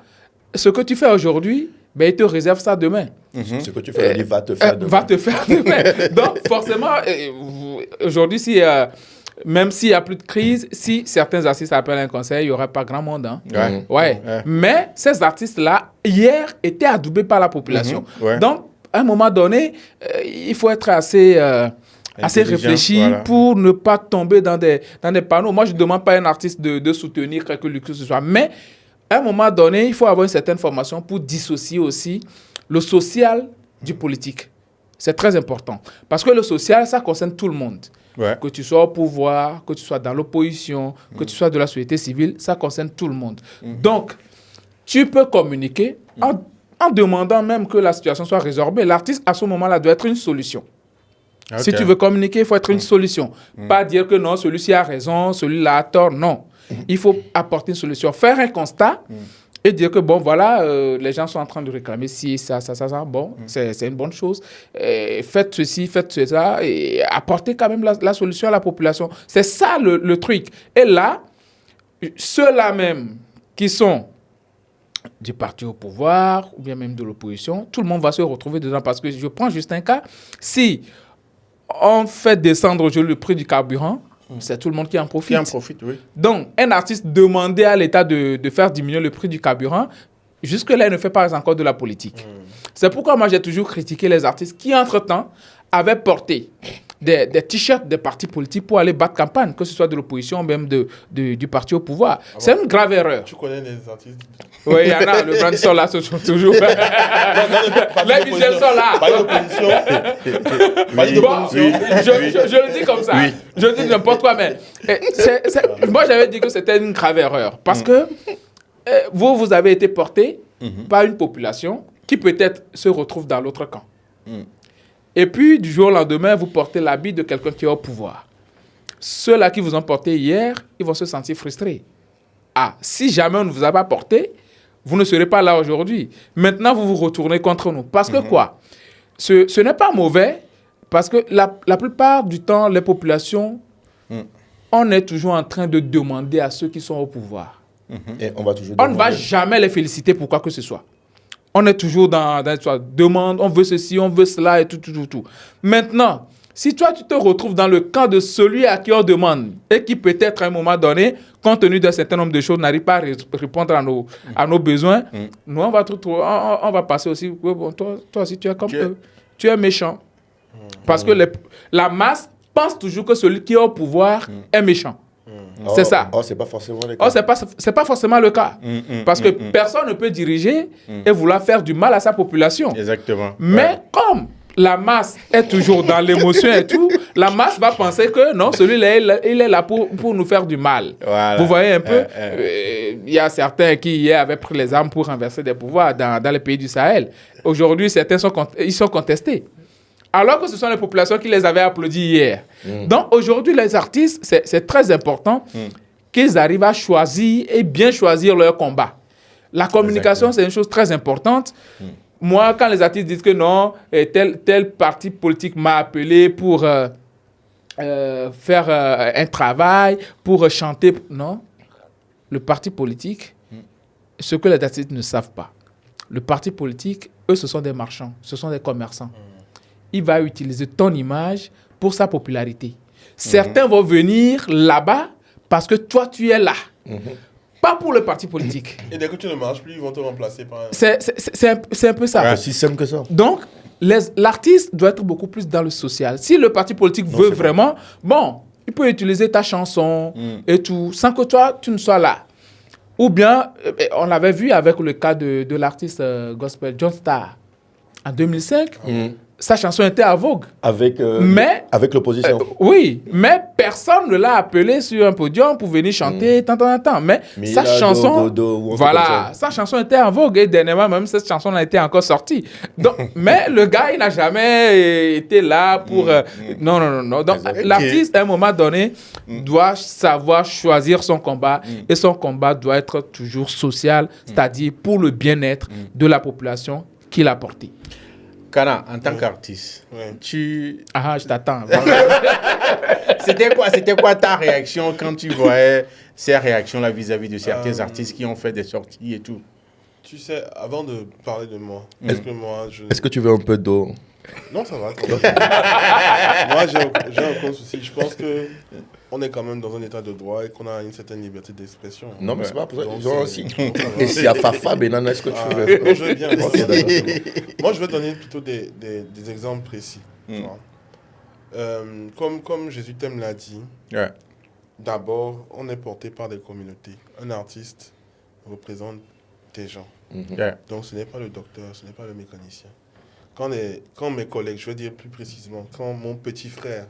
ce que tu fais aujourd'hui, ben, ils te réservent ça demain. Ce que tu fais, il va te faire demain. Va te faire demain. Donc, forcément, aujourd'hui, même s'il n'y a plus de crise, si certains artistes appellent un conseil, il n'y aura pas grand monde. Hein. Ouais. Mais ces artistes-là, hier, étaient adoubés par la population. Donc, à un moment donné, il faut être assez réfléchi pour ne pas tomber dans des panneaux. Moi, je ne demande pas à un artiste de soutenir quelque chose que ce soit. Mais, à un moment donné, il faut avoir une certaine formation pour dissocier aussi le social du politique. C'est très important. Parce que le social, ça concerne tout le monde. Que tu sois au pouvoir, que tu sois dans l'opposition, que tu sois de la société civile, ça concerne tout le monde. Donc, tu peux communiquer en demandant même que la situation soit résorbée. L'artiste, à ce moment-là, doit être une solution. Si tu veux communiquer, il faut être une solution. Pas dire que non, celui-ci a raison, celui-là a tort. Non. Il faut apporter une solution. Faire un constat et dire que, bon, voilà, les gens sont en train de réclamer ci, ça. Bon, c'est une bonne chose. Faites ceci, faites ça. Et apporter quand même la solution à la population. C'est ça le truc. Et là, ceux-là même qui sont du parti au pouvoir ou bien même de l'opposition, tout le monde va se retrouver dedans. Parce que je prends juste un cas. Si on fait descendre aujourd'hui le prix du carburant, c'est tout le monde qui en profite. Donc, un artiste demandait à l'État de faire diminuer le prix du carburant. Jusque-là, il ne fait pas encore de la politique. C'est pourquoi moi, j'ai toujours critiqué les artistes qui, entre-temps, avaient porté des t-shirts des partis politiques pour aller battre campagne, que ce soit de l'opposition ou même du parti au pouvoir. C'est une grave erreur. Tu connais les artistes? Oui, il y en a. Le brand sont là, ce sont toujours. Les visuels sont là. Pas d'opposition. Je le dis comme ça. Je le dis n'importe quoi, mais moi, j'avais dit que c'était une grave erreur. Parce que vous avez été porté par une population qui peut-être se retrouve dans l'autre camp. Et puis, du jour au lendemain, vous portez l'habit de quelqu'un qui est au pouvoir. Ceux-là qui vous ont porté hier, ils vont se sentir frustrés. Ah, si jamais on ne vous a pas porté, vous ne serez pas là aujourd'hui. Maintenant, vous vous retournez contre nous. Parce que quoi? Ce n'est pas mauvais, parce que la plupart du temps, les populations, on est toujours en train de demander à ceux qui sont au pouvoir. Et on ne va jamais les féliciter pour quoi que ce soit. On est toujours dans demande, on veut ceci, on veut cela et tout. Maintenant, si toi, tu te retrouves dans le camp de celui à qui on demande et qui peut-être à un moment donné, compte tenu d'un certain nombre de choses, n'arrive pas à répondre à nos besoins, nous, on va passer aussi, bon, toi aussi, tu es comme eux. Tu es méchant. Parce que la masse pense toujours que celui qui est au pouvoir est méchant. C'est ça. C'est pas forcément le cas. C'est pas forcément le cas. Parce que personne ne peut diriger et vouloir faire du mal à sa population. Exactement. Mais comme la masse est toujours dans l'émotion et tout, la masse va penser que non, celui-là, il est là pour nous faire du mal. Voilà. Vous voyez un peu, il y a certains qui hier avaient pris les armes pour renverser des pouvoirs dans les pays du Sahel. Aujourd'hui, certains sont contestés. Alors que ce sont les populations qui les avaient applaudis hier. Donc aujourd'hui, les artistes, c'est très important qu'ils arrivent à choisir et bien choisir leur combat. La communication, c'est une chose très importante. Moi, quand les artistes disent que non, tel parti politique m'a appelé pour faire un travail, pour chanter... Non. Le parti politique, ce que les artistes ne savent pas, le parti politique, eux, ce sont des marchands, ce sont des commerçants. Il va utiliser ton image pour sa popularité. Certains vont venir là-bas parce que toi, tu es là. Pas pour le parti politique. Et dès que tu ne marches plus, ils vont te remplacer par un... C'est un peu ça. C'est aussi simple que ça. Donc, l'artiste doit être beaucoup plus dans le social. Si le parti politique veut vraiment, bon, il peut utiliser ta chanson et tout, sans que toi, tu ne sois là. Ou bien, on l'avait vu avec le cas de l'artiste gospel John Starr. En 2005, sa chanson était à vogue. Avec l'opposition. Oui, mais personne ne l'a appelé sur un podium pour venir chanter tant. Mais sa chanson, sa chanson était en vogue et dernièrement même cette chanson n'a été encore sortie. Donc, mais le gars, il n'a jamais été là pour... Non. Donc, l'artiste, à un moment donné, doit savoir choisir son combat et son combat doit être toujours social, c'est-à-dire pour le bien-être de la population qu'il a porté. Kana, en tant qu'artiste, je t'attends. C'était quoi ta réaction quand tu voyais ces réactions-là vis-à-vis de certains artistes qui ont fait des sorties et tout? Tu sais, avant de parler de moi, est-ce que tu veux un peu d'eau? Non, ça va. Moi, j'ai aucun souci. Je pense qu'on est quand même dans un état de droit et qu'on a une certaine liberté d'expression. Non, mais c'est pas pour ça. Ils ont aussi. Et s'il y a Fafa, Benana, est-ce que tu veux? Moi, je veux bien. Moi, je vais donner plutôt des exemples précis. Comme Jésus Thème l'a dit, d'abord, on est porté par des communautés. Un artiste représente des gens. Donc, ce n'est pas le docteur, ce n'est pas le mécanicien. Quand mes collègues, je vais dire plus précisément, quand mon petit frère,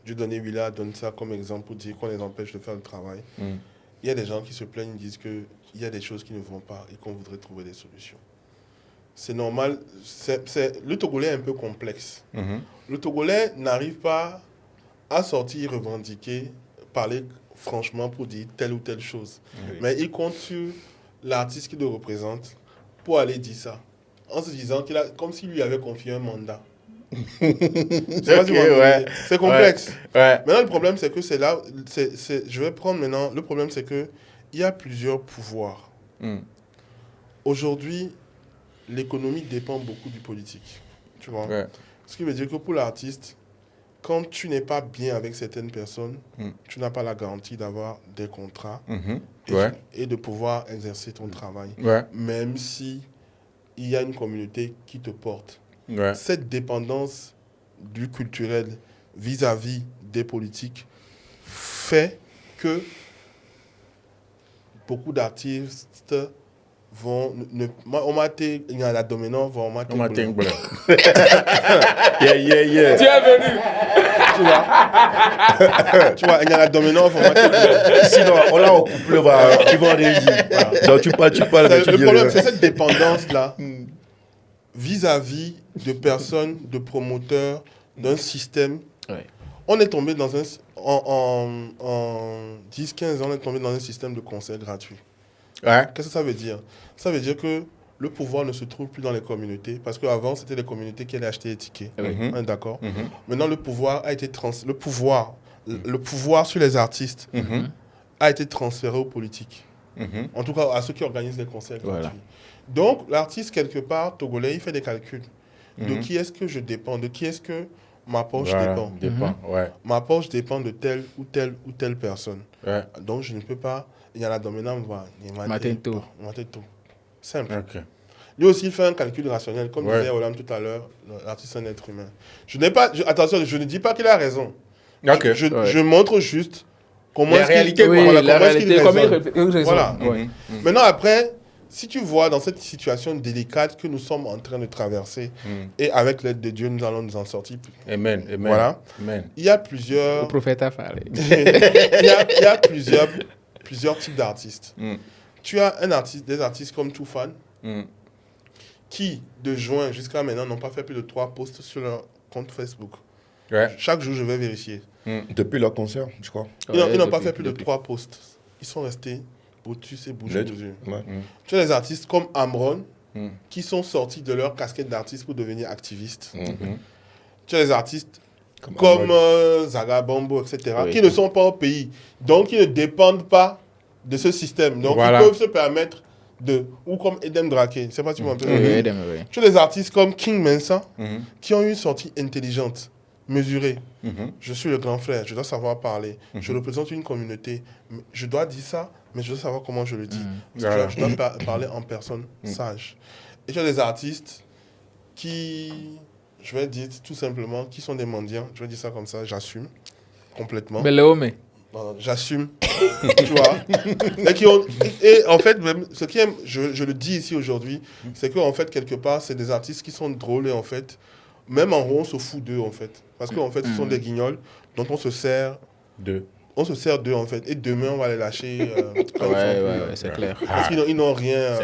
Dieudonné Willa, donne ça comme exemple pour dire qu'on les empêche de faire le travail, il y a des gens qui se plaignent, ils disent qu'il y a des choses qui ne vont pas et qu'on voudrait trouver des solutions. C'est normal. Le Togolais est un peu complexe. Le Togolais n'arrive pas à sortir, revendiquer, parler franchement pour dire telle ou telle chose. Mais il compte sur l'artiste qui le représente pour aller dire ça. En se disant comme s'il lui avait confié un mandat. C'est complexe. Maintenant, le problème, c'est que c'est là. Je vais prendre maintenant. Le problème, c'est qu'il y a plusieurs pouvoirs. Aujourd'hui, l'économie dépend beaucoup du politique. Tu vois? Ce qui veut dire que pour l'artiste, quand tu n'es pas bien avec certaines personnes, tu n'as pas la garantie d'avoir des contrats et de pouvoir exercer ton travail. Même si il y a une communauté qui te porte. Cette dépendance du culturel vis-à-vis des politiques fait que beaucoup d'artistes vont... On m'a été... Il y a la dominante, on m'a été... Yeah. Tu es venu. Tu vois, il y a la dominante, on m'a été... Sinon, on l'a au couple, tu vas en régie. Donc, tu parles. Le problème, c'est cette dépendance-là vis-à-vis de personnes, de promoteurs, d'un système. On est tombé dans un... En 10-15 ans, on est tombé dans un système de concert gratuit. Qu'est-ce que ça veut dire? Ça veut dire que le pouvoir ne se trouve plus dans les communautés, parce qu'avant, c'était les communautés qui allaient acheter les tickets. On est d'accord? Maintenant, le pouvoir a été le pouvoir sur les artistes a été transféré aux politiques. En tout cas, à ceux qui organisent les concerts gratuits. Donc, l'artiste, quelque part, togolais, il fait des calculs. De qui est-ce que je dépends? De qui est-ce que ma poche dépend? Ma poche dépend de telle ou telle personne. Donc, je ne peux pas... Il y a la dominante, Matento. Simple. Lui aussi, il fait un calcul rationnel. Comme disait Olam tout à l'heure, l'artiste est un être humain. Attention, je ne dis pas qu'il a raison. Je montre juste comment est-ce qu'il raisonne. Voilà. Maintenant, après, si tu vois dans cette situation délicate que nous sommes en train de traverser, et avec l'aide de Dieu, nous allons nous en sortir. Amen. Voilà. Il y a plusieurs... Le prophète a parlé. Il y a plusieurs types d'artistes. Tu as des artistes comme Toufan, qui, de juin jusqu'à maintenant, n'ont pas fait plus de 3 posts sur leur compte Facebook. Chaque jour, je vais vérifier. Depuis leur concert, je crois. Ils n'ont pas fait plus de 3 posts. Ils sont restés boutus et bouchés aux yeux. Tu as des artistes comme Amron, qui sont sortis de leur casquette d'artiste pour devenir activistes. Tu as des artistes comme Zaga Bambo, etc., qui ne sont pas au pays. Donc, ils ne dépendent pas de ce système. Donc, ils peuvent se permettre de... Ou comme Edem Drake, je ne sais pas si tu m'appelles. Tu as des artistes comme King Mensa, qui ont une sortie intelligente, mesurée. Je suis le grand frère, je dois savoir parler. Je représente une communauté. Je dois dire ça, mais je dois savoir comment je le dis. Je dois parler en personne sage. Et tu as des artistes qui... Je vais dire tout simplement, qui sont des mendiants. Je vais dire ça comme ça, j'assume complètement. J'assume, tu vois. Et en fait, même, je le dis ici aujourd'hui, c'est qu'en fait, quelque part, c'est des artistes qui sont drôles et en fait, même en haut, on se fout d'eux en fait. Parce qu'en fait, ce sont des guignols dont on se sert d'eux. On se sert d'eux en fait. Et demain, on va les lâcher. C'est clair. Parce qu'ils n'ont rien.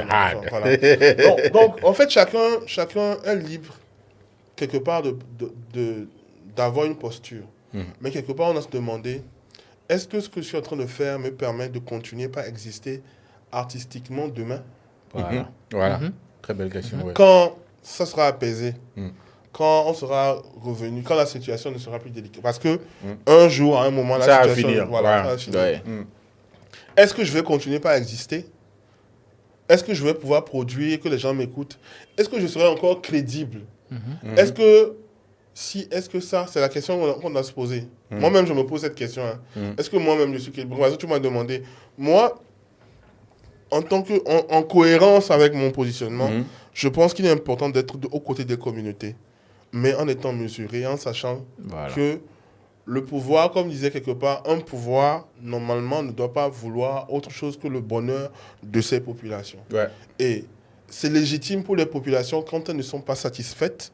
Voilà. Donc, en fait, chacun est libre quelque part d'avoir une posture. Mais quelque part, on a se demandé, est-ce que ce que je suis en train de faire me permet de continuer par exister artistiquement demain? Voilà. Très belle question. Quand ça sera apaisé. Quand on sera revenu, quand la situation ne sera plus délicate. Parce que un jour, à un moment, la ça situation... va finir. Voilà, ça va finir. Est-ce que je vais continuer par exister? Est-ce que je vais pouvoir produire, que les gens m'écoutent? Est-ce que je serai encore crédible? Est-ce que ça, c'est la question qu'on doit se poser. Moi-même, je me pose cette question. Est-ce que moi-même, je suis crédible? Parce que tu m'as demandé. Moi, en cohérence avec mon positionnement, je pense qu'il est important d'être aux côtés des communautés, mais en étant mesuré, en sachant que le pouvoir, comme disait quelque part, un pouvoir, normalement, ne doit pas vouloir autre chose que le bonheur de ses populations. Et c'est légitime pour les populations, quand elles ne sont pas satisfaites,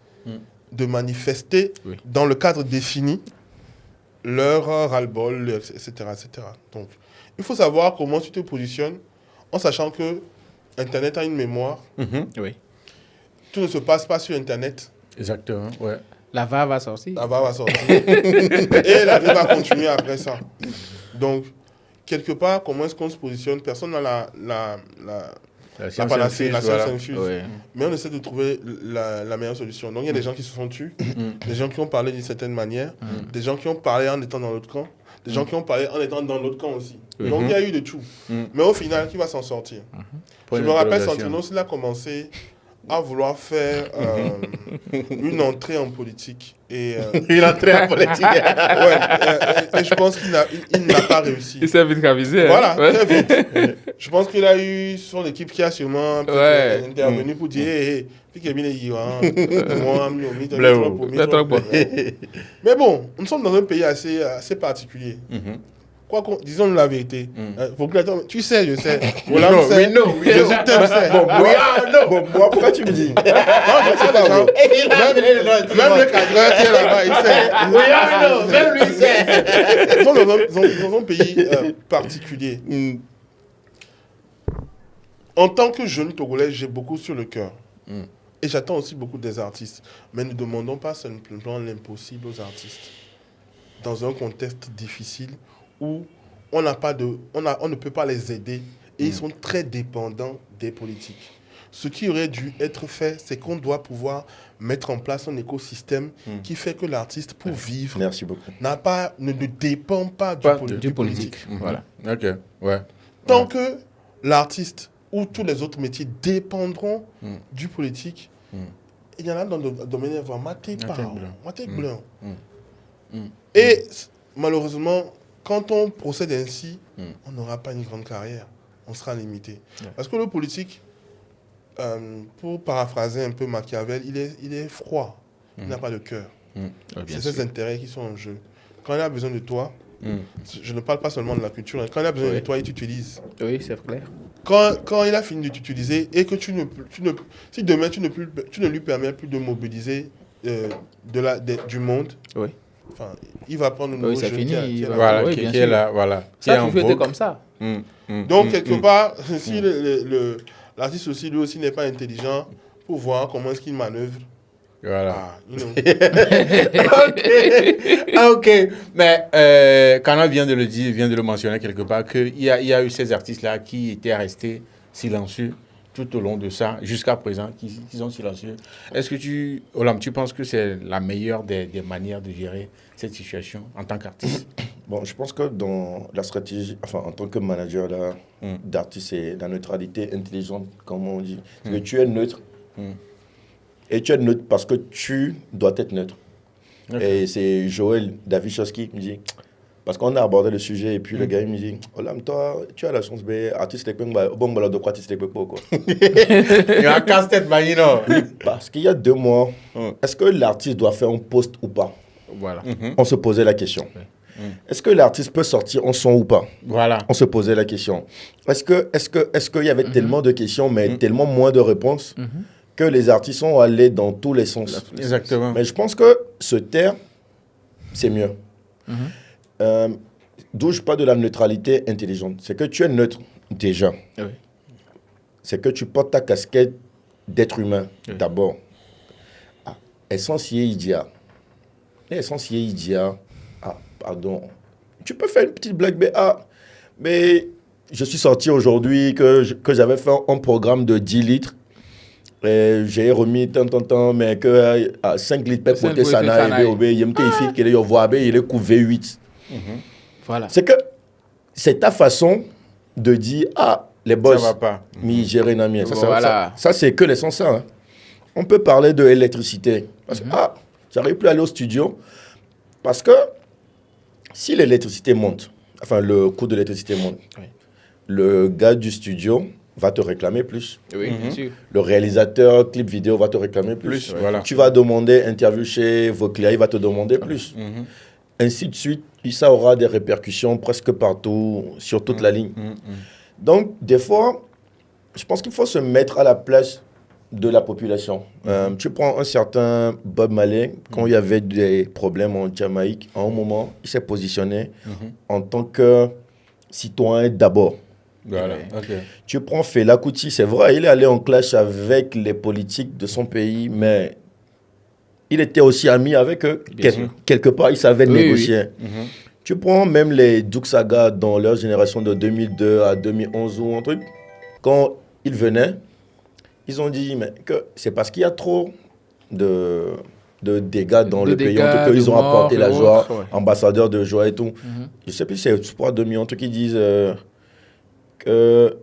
de manifester dans le cadre défini leur ras-le-bol, etc., etc. Donc, il faut savoir comment tu te positionnes en sachant que Internet a une mémoire. Tout ne se passe pas sur Internet. Exactement, La VA va sortir. La VA va sortir. Et la vie va continuer après ça. Donc, quelque part, comment est-ce qu'on se positionne? Personne n'a la panacée, la science infuse. Mais on essaie de trouver la meilleure solution. Donc, il y a des gens qui se sont tus, des gens qui ont parlé d'une certaine manière, des gens qui ont parlé en étant dans l'autre camp, des gens qui ont parlé en étant dans l'autre camp aussi. Donc, il y a eu de tout. Mais au final, qui va s'en sortir? Je me rappelle, Santinos, il a commencé à vouloir faire une entrée en politique. Une entrée en politique. Et je pense qu'il n'a pas réussi. Il s'est vite ravisé. Voilà, très vite. Je pense qu'il a eu son équipe qui a sûrement intervenu pour dire mais bon, nous sommes dans un pays assez particulier. Disons la vérité. Tu sais, je sais. Voilà, oui, non. Je t'aime, sais. Bon, moi, pourquoi tu me dis? Non, je sais pas. Même le cadreur qui est là-bas, il sait. Même lui, il sait. Nous sommes dans un pays particulier. En tant que jeune Togolais, j'ai beaucoup sur le cœur. Et j'attends aussi beaucoup des artistes. Mais ne demandons pas simplement l'impossible aux artistes. Dans un contexte difficile où on ne peut pas les aider et ils sont très dépendants des politiques. Ce qui aurait dû être fait, c'est qu'on doit pouvoir mettre en place un écosystème qui fait que l'artiste, pour vivre, ne dépend pas du politique. Voilà. Tant que l'artiste ou tous les autres métiers dépendront du politique, il y en a dans le domaine de blanc. Et malheureusement, quand on procède ainsi, on n'aura pas une grande carrière. On sera limité. Parce que le politique, pour paraphraser un peu Machiavel, il est froid. Il n'a pas de cœur. C'est ses intérêts qui sont en jeu. Quand il a besoin de toi, je ne parle pas seulement de la culture, quand il a besoin de toi, il t'utilise. Oui, c'est clair. Quand il a fini de t'utiliser et que si demain tu ne lui permets plus de mobiliser du monde, enfin, il va prendre une nouveau jeu qui est là. Voilà. Ça a toujours été comme ça. Donc, quelque part, si l'artiste aussi, lui aussi, n'est pas intelligent pour voir comment est-ce qu'il manœuvre. Voilà. Ok. Mais Kana vient de le dire, vient de le mentionner quelque part, qu'il y a eu ces artistes-là qui étaient restés silencieux tout au long de ça, jusqu'à présent, qui sont silencieux. Est-ce que Olam, tu penses que c'est la meilleure des manières de gérer cette situation en tant qu'artiste? Bon, je pense que dans la stratégie, enfin, en tant que manager d'artiste, c'est la neutralité intelligente, comme on dit. C'est que tu es neutre. Et tu es neutre parce que tu dois être neutre. Et c'est Joël Davichowski qui me dit, parce qu'on a abordé le sujet, et puis le gars il me dit, Olam, toi, tu as la chance, mais artiste, bon, voilà, de quoi tu sais pas, quoi. Il y a un casse-tête, non? Parce qu'il y a 2 mois, est-ce que l'artiste doit faire un post ou pas? Voilà. On se posait la question. Est-ce que l'artiste peut sortir en son ou pas? Voilà. On se posait la question. Est-ce qu'il y avait tellement de questions, mais tellement moins de réponses que les artistes sont allés dans tous les sens? Exactement. Mais je pense que se taire, c'est mieux. D'où je parle de la neutralité intelligente. C'est que tu es neutre déjà. C'est que tu portes ta casquette d'être humain d'abord. Essentiel idiot. Pardon. Tu peux faire une petite blague, mais je suis sorti aujourd'hui que j'avais fait un programme de 10 litres. j'ai remis tant, mais que à 5 litres pour côté Sana et BOB, il y a une fille qui est il est couvert V8. Voilà. C'est que c'est ta façon de dire, les boss, ça va pas. Gérer Nami. Voilà. Ça, c'est que l'essentiel. Hein. On peut parler de l'électricité. Parce que, j'arrive plus à aller au studio. Parce que si l'électricité monte, enfin, le coût de l'électricité monte, le gars du studio va te réclamer plus. Oui, bien sûr. Le réalisateur clip vidéo va te réclamer plus. Voilà. Tu vas demander interview chez Voclia, il va te demander plus. Ainsi de suite, ça aura des répercussions presque partout, sur toute la ligne. Donc, des fois, je pense qu'il faut se mettre à la place de la population. Tu prends un certain Bob Marley, quand il y avait des problèmes en Jamaïque, à un moment, il s'est positionné en tant que citoyen d'abord. Voilà. Tu prends Fela Kuti, c'est vrai, il est allé en clash avec les politiques de son pays, mais il était aussi ami avec eux. Quelque part, il savait négocier. Tu prends même les Duk Saga dans leur génération de 2002 à 2011 ou un truc. Quand ils venaient, ils ont dit mais que c'est parce qu'il y a trop de dégâts dans le pays. En tout cas, ils ont apporté la joie, ambassadeur de joie et tout. Je ne sais plus si c'est pour 2000, en tout cas, ils disent que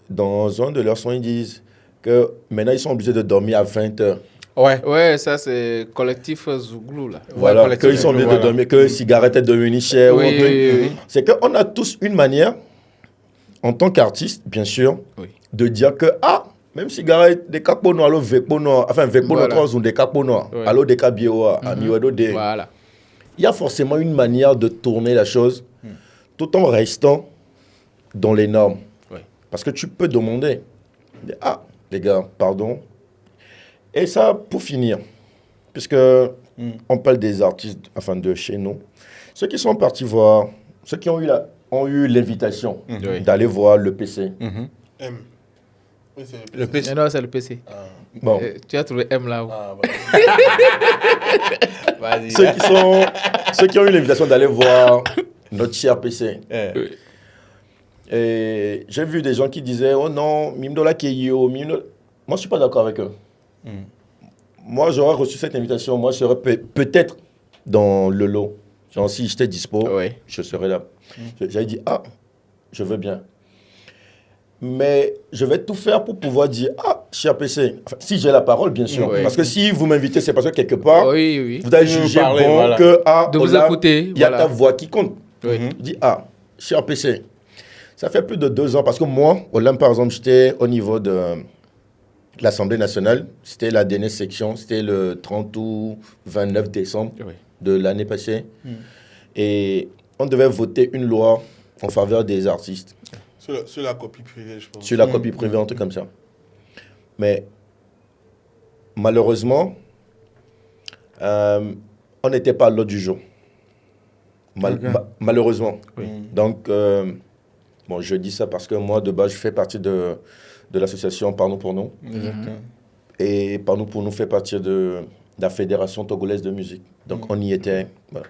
dans un de leurs sons, ils disent que maintenant, ils sont obligés de dormir à 20h. Ouais, ça c'est collectif Zouglou là. Voilà, qu'ils sont obligés de dormir, que cigarette est devenue chère. C'est qu'on a tous une manière, en tant qu'artiste, bien sûr, de dire que, même cigarette, des capos noirs, alors vepo noir, enfin vepo noirs ou des capos noirs, alors des cabioa, amiouado des. Voilà. Il y a forcément une manière de tourner la chose, tout en restant dans les normes. Parce que tu peux demander, les gars, pardon. Et ça, pour finir, puisque on parle des artistes, enfin de chez nous, ceux qui sont partis voir, ceux qui ont eu l'invitation d'aller voir le PC. M. Oui, c'est le PC. Non, c'est le PC. Bon. Tu as trouvé M là-haut. Vas-y. Ceux qui ont eu l'invitation d'aller voir notre cher PC. Et j'ai vu des gens qui disaient, oh non, Mimdola Keyo, Mimdola... Moi, je ne suis pas d'accord avec eux. Moi, j'aurais reçu cette invitation. Moi, je serais peut-être dans le lot. Genre, si j'étais dispo, je serais là. J'avais dit, je veux bien. Mais je vais tout faire pour pouvoir dire, cher PC, enfin, si j'ai la parole, bien sûr. Parce que si vous m'invitez, c'est parce que quelque part, vous avez jugé que, de vous écouter. Il y a ta voix qui compte. Je dis, cher PC, ça fait plus de 2 ans. Parce que moi, par exemple, j'étais au niveau de l'Assemblée nationale. C'était la dernière section. C'était le 30 ou 29 décembre de l'année passée. Et on devait voter une loi en faveur des artistes. Sur la copie privée, je pense. Sur la copie privée, un truc comme ça. Mais malheureusement, on n'était pas à l'ordre du jour. Malheureusement. Donc, bon, je dis ça parce que moi, de base, je fais partie de l'association Par nous pour nous. Et Par nous pour nous fait partie de la Fédération togolaise de musique. Donc, on y était. Voilà.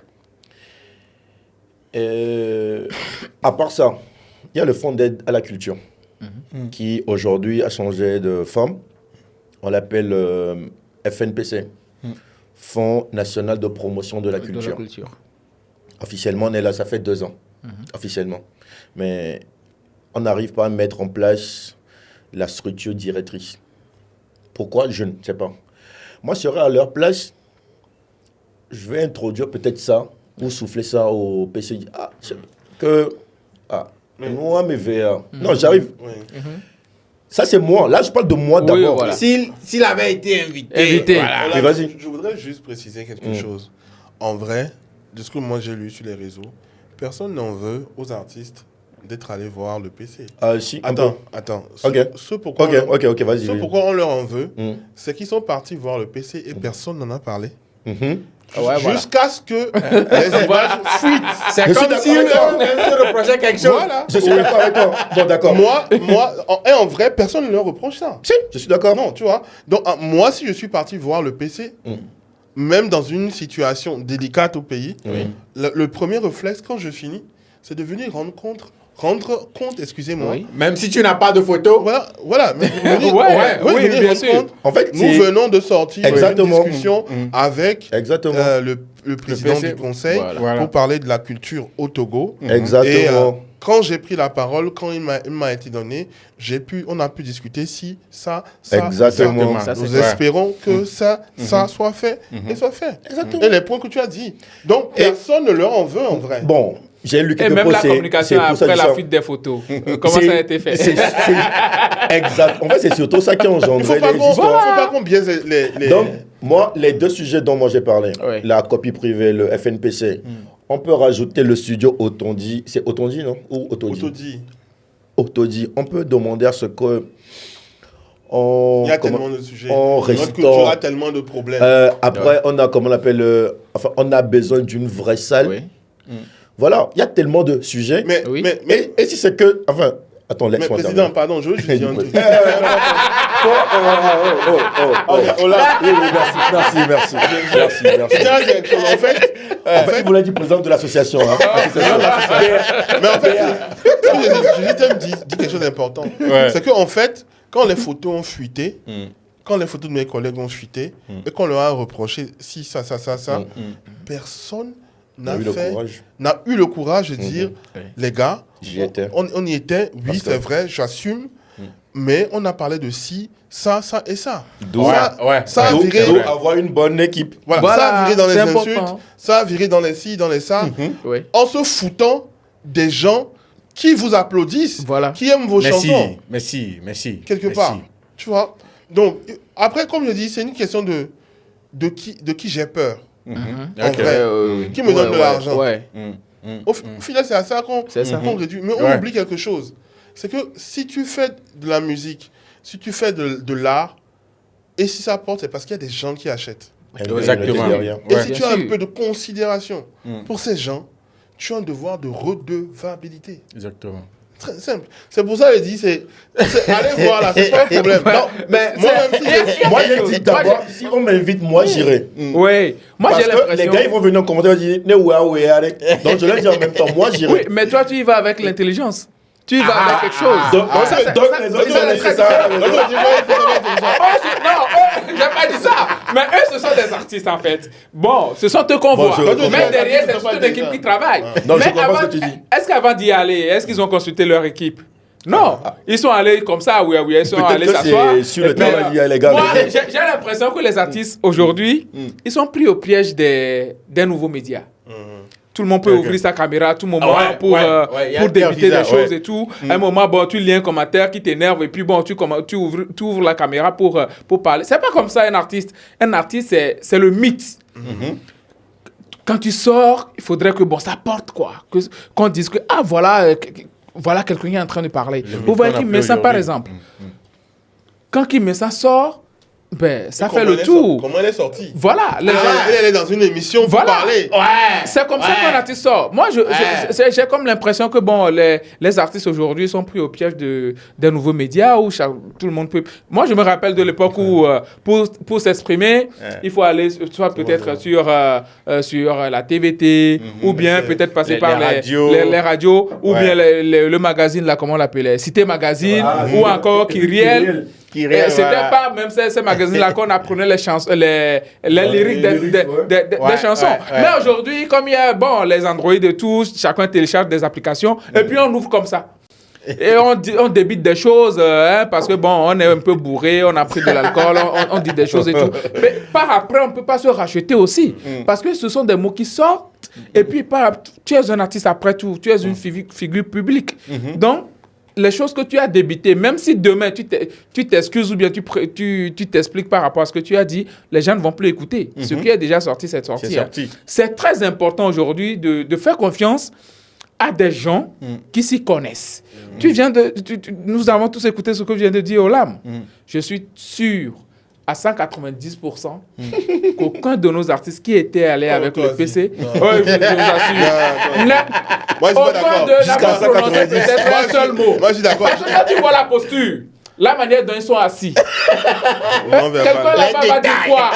Et, à part ça, il y a le Fonds d'aide à la culture qui aujourd'hui a changé de forme. On l'appelle FNPC, Fonds national de promotion de la culture. Officiellement, on est là, ça fait 2 ans. Officiellement. Mais on n'arrive pas à mettre en place la structure directrice. Pourquoi? Je ne sais pas. Moi, je serais à leur place, je vais introduire peut-être ça, ou souffler ça au PCI. Moi, mes VR. Non, j'arrive. Ça, c'est moi. Là, je parle de moi d'abord. Voilà. S'il avait été invité. Voilà, vas-y. Je voudrais juste préciser quelque chose. En vrai, de ce que moi j'ai lu sur les réseaux, personne n'en veut aux artistes d'être allés voir le PC. Si, attends. Ce pourquoi vas-y. Ce pourquoi on leur en veut, c'est qu'ils sont partis voir le PC et personne n'en a parlé. Jusqu'à ce que les images fuitent. C'est comme si on se reprochait quelque chose. Voilà. Je suis d'accord avec toi. Bon, d'accord. Moi, en vrai, personne ne leur reproche ça. Si, je suis d'accord. Non, tu vois. Donc, moi, si je suis parti voir le PC, même dans une situation délicate au pays, le premier réflexe, quand je finis, c'est de venir rendre compte rendre compte, excusez-moi. Oui. Même si tu n'as pas de photo. Voilà. Mais oui, bien sûr. En fait, nous venons de sortir d'une discussion avec le président du conseil pour parler de la culture au Togo. Exactement. Et quand j'ai pris la parole, quand il m'a été donné, on a pu discuter si ça. Exactement. Nous espérons que ça soit fait et soit fait. Exactement. Et les points que tu as dit. Donc, personne ne leur en veut en vrai. Bon. J'ai lu quelque Et même chose, la communication après la fuite des photos. Comment ça a été fait? Exact. En fait, c'est surtout ça qui a engendré les histoires. Il ne faut pas qu'on biaise les... Donc, moi, les deux sujets dont moi j'ai parlé, la copie privée, le FNPC, on peut rajouter le studio Otondi. C'est Otondi, non? Ou Otodi? Otodi. On peut demander à ce que... Il y a tellement de sujets. Notre culture a tellement de problèmes. Après, on a, comment on appelle... on a besoin d'une vraie salle. Oui. Voilà, il y a tellement de sujets. Mais si c'est que... Enfin, attends, laisse-moi terminer. Mais président, pardon, je veux juste dire un truc. Merci. En fait, il voulait dire président de l'association. Mais en fait, je dis quelque chose d'important. C'est qu'en fait, quand les photos ont fuité, quand les photos de mes collègues ont fuité, et qu'on leur a reproché si ça, personne n'a eu le courage de dire, les gars, on y était, oui, c'est vrai, j'assume, mais on a parlé de si, ça et ça. Ça a viré... avoir une bonne équipe. Voilà, ça a viré dans les insultes, ça a viré dans les si, dans les ça, en se foutant des gens qui vous applaudissent, qui aiment vos chansons. Merci. Quelque part, tu vois. Donc, après, comme je dis, c'est une question de qui j'ai peur. En vrai, qui me donne de l'argent. Au final, c'est à ça qu'on réduit. Mais on oublie quelque chose. C'est que si tu fais de la musique, si tu fais de l'art, et si ça porte, c'est parce qu'il y a des gens qui achètent. Exactement. Et si tu as un peu de considération pour ces gens, tu as un devoir de redevabilité. Exactement. Très simple. C'est pour ça que je dis, allez voir là, c'est pas un problème. Non, mais moi, je dis d'abord, si on m'invite, moi, j'irai. Oui. Moi, j'ai l'impression... Les gars, ils vont venir en commentaire et dire, donc je leur dis en même temps, moi, j'irai. Oui, mais toi, tu y vas avec l'intelligence. Tu y vas avec quelque chose. Donc les autres, ils ont laissé ça. Non, j'ai pas dit ça. Mais eux, ce sont des artistes, en fait. Bon, ce sont eux qu'on voit. Mais derrière, c'est toute une équipe qui travaille. Non, je comprends ce que tu dis. Est-ce qu'avant d'y aller, est-ce qu'ils ont consulté leur équipe? Non, ils sont allés comme ça, oui, ils sont allés s'asseoir. Sur le travail, il y a les gars. Moi, j'ai l'impression que les artistes, aujourd'hui, ils sont pris au piège des nouveaux médias. Tout le monde peut ouvrir sa caméra à tout moment pour débiter des choses et tout. À un moment, bon, tu lis un commentaire qui t'énerve et puis bon, tu ouvres la caméra pour parler. C'est pas comme ça un artiste. Un artiste, c'est le mythe. Quand tu sors, il faudrait que ça porte quoi. Qu'on dise que voilà quelqu'un qui est en train de parler. Vous voyez Kim Mensah par exemple. Quand Kim Mensah sort, ça fait le tour. Comment elle est sortie? Voilà. Elle est dans une émission pour parler. C'est comme ça qu'un artiste sort. Moi, j'ai comme l'impression que les artistes aujourd'hui sont pris au piège des nouveaux médias où tout le monde peut... Moi, je me rappelle de l'époque où, pour s'exprimer, il faut aller soit peut-être sur la TVT, ou bien peut-être passer par les radios, ou bien le magazine, là, comment on l'appelait? Cité Magazine, ou encore Kyriel. C'était pas même ces magazines-là qu'on apprenait les lyriques des chansons. Mais aujourd'hui, comme il y a les Android et tout, chacun télécharge des applications et puis on ouvre comme ça. Et on débite des choses parce que on est un peu bourré, on a pris de l'alcool, on dit des choses et tout. Mais par après, on peut pas se racheter aussi parce que ce sont des mots qui sortent et puis tu es un artiste après tout, tu es une figure publique. Donc les choses que tu as débitées, même si demain tu t'excuses ou bien tu t'expliques par rapport à ce que tu as dit, les gens ne vont plus écouter. Ce qui est déjà sorti, c'est sorti. C'est très important aujourd'hui de faire confiance à des gens qui s'y connaissent. Nous avons tous écouté ce que vient de dire Olam. Je suis sûr à 190% qu'aucun de nos artistes qui étaient allés avec le PC, je vous assure, moi, je suis pas d'accord. Jusqu'à 190, peut-être un seul mot. Moi, je suis d'accord. Parce que quand tu vois la posture, la manière dont ils sont assis. Non, Quelqu'un là-bas va dire quoi?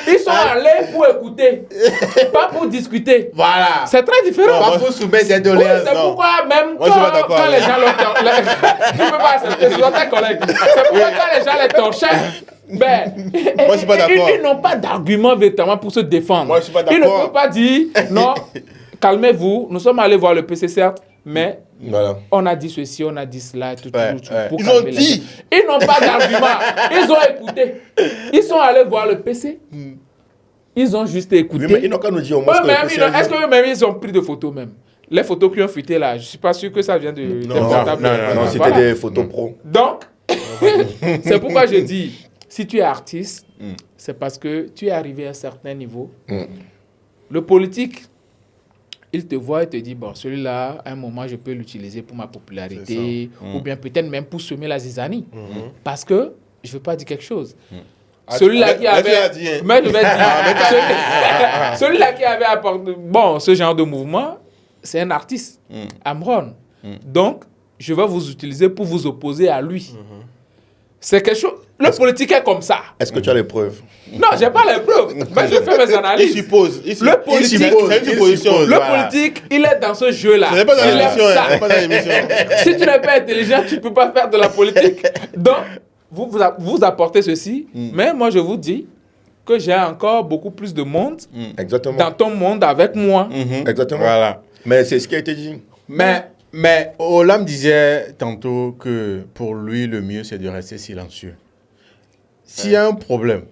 Ils sont allés pour écouter, pas pour discuter. Voilà. C'est très différent. Pas pour soumettre des Oui, doléances. c'est pourquoi même Moi, je suis pas d'accord quand les avec. gens tu peux pas accepter, c'est dans tes collègues. C'est pourquoi quand les gens les torchaient, ben, Moi, je suis pas d'accord. Ils n'ont pas d'argument véritablement pour se défendre. Moi, je suis pas Ils ne d'accord. peuvent pas dire, non, calmez-vous, nous sommes allés voir le PC certes, mais Voilà. on a dit ceci, on a dit cela, tout, Ouais, tout, ouais. pour Ils calmer ont les dit. gens. Ils n'ont pas d'argument. Ils ont écouté. Ils sont allés voir le PC. Ils ont juste écouté. Oui, mais ils n'ont qu'à nous dire au moins ce que le Eux-mêmes, PC est-ce qu'eux-mêmes, ils ont pris de photos même? Les photos qui ont fuité là, je ne suis pas sûr que ça vient de des portables. Non, c'était Voilà. des photos pro. Donc, c'est pourquoi je dis, si tu es artiste, c'est parce que tu es arrivé à un certain niveau. Le politique, il te voit et te dit, bon, celui-là, à un moment, je peux l'utiliser pour ma popularité, ou bien peut-être même pour semer la zizanie. Parce que, je ne veux pas dire quelque chose. Celui-là qui avait... Mais je vais dire, celui-là qui avait apporté ce genre de mouvement, c'est un artiste, Amron. Donc, je vais vous utiliser pour vous opposer à lui. C'est quelque chose... Le politique est comme ça. Est-ce que tu as les preuves? Non, je n'ai pas les preuves. Mais je fais mes Il analyses. suppose. Le politique, c'est une supposition. le politique, il est dans ce jeu-là. Ce n'est pas dans Il l'émission. aime ça. Ce n'est pas dans l'émission. Si tu n'es pas intelligent, tu ne peux pas faire de la politique. Donc, vous apportez ceci. Mais moi, je vous dis que j'ai encore beaucoup plus de monde Exactement. dans ton monde avec moi. Exactement. Voilà. Mais c'est ce qui a été dit. Mais Olam disait tantôt que pour lui, le mieux, c'est de rester silencieux. S'il y a un problème,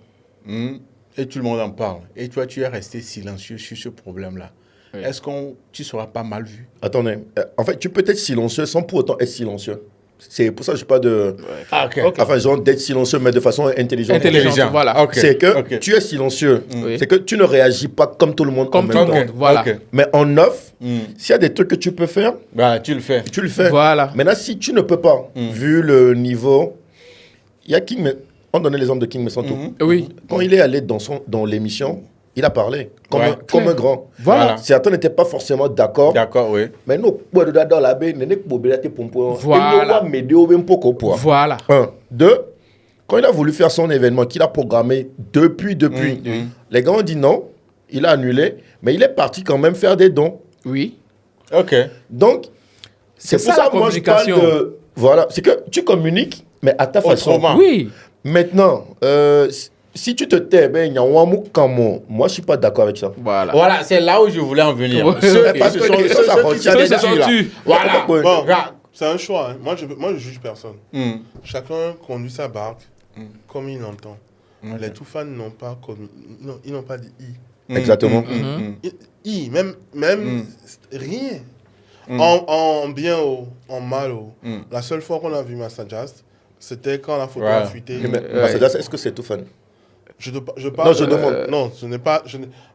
et tout le monde en parle, et toi, tu es resté silencieux sur ce problème-là, est-ce que tu ne seras pas mal vu? Attendez. En fait, tu peux être silencieux sans pour autant être silencieux. C'est pour ça que je parle de... Ah, ok. Enfin, genre d'être silencieux, mais de façon intelligente. Intelligent, voilà. Ok. C'est que Ok. tu es silencieux. Oui. C'est que tu ne réagis pas comme tout le monde. Comme en tout même le temps. monde, voilà. Ok. Mais en off, s'il y a des trucs que tu peux faire, Bah, tu le fais. tu le fais. Voilà. Maintenant, si tu ne peux pas, vu le niveau, il y a King... On donnait l'exemple de King Messanto. Oui. Quand il est allé dans l'émission, il a parlé comme, Ouais. comme un grand. Voilà. Certains n'étaient pas forcément d'accord. D'accord, oui. Mais nous, dans la baie, nous ne Voilà. Voilà. Un. Deux, quand il a voulu faire son événement, qu'il a programmé depuis, les gars ont dit non, il a annulé, mais il est parti quand même faire des dons. Oui. Ok. Donc, c'est pour ça, ça la que moi je parle de... Voilà, c'est que tu communiques, mais à ta façon. Autrement. Oui. Maintenant, si tu te tais, ben, moi je ne suis pas d'accord avec ça. Voilà. Voilà, c'est là où je voulais en venir. Ouais, Ceux ok. qui Parce se que sont ça, ceux qui retient se des sont dessus, là. tués. Voilà. Ouais. Bon, Regarde. c'est un choix. Hein. Moi, je juge personne. Chacun conduit sa barque comme il l'entend. Les tout fans n'ont pas commis. Non, ils n'ont pas dit I. Exactement. I, même rien. En bien ou en mal. La seule fois qu'on a vu Massajast, c'était quand la photo a fuité. Mais Massajast, est-ce que c'est tout fan? Je parle. Non, je demande. Non, ce n'est pas.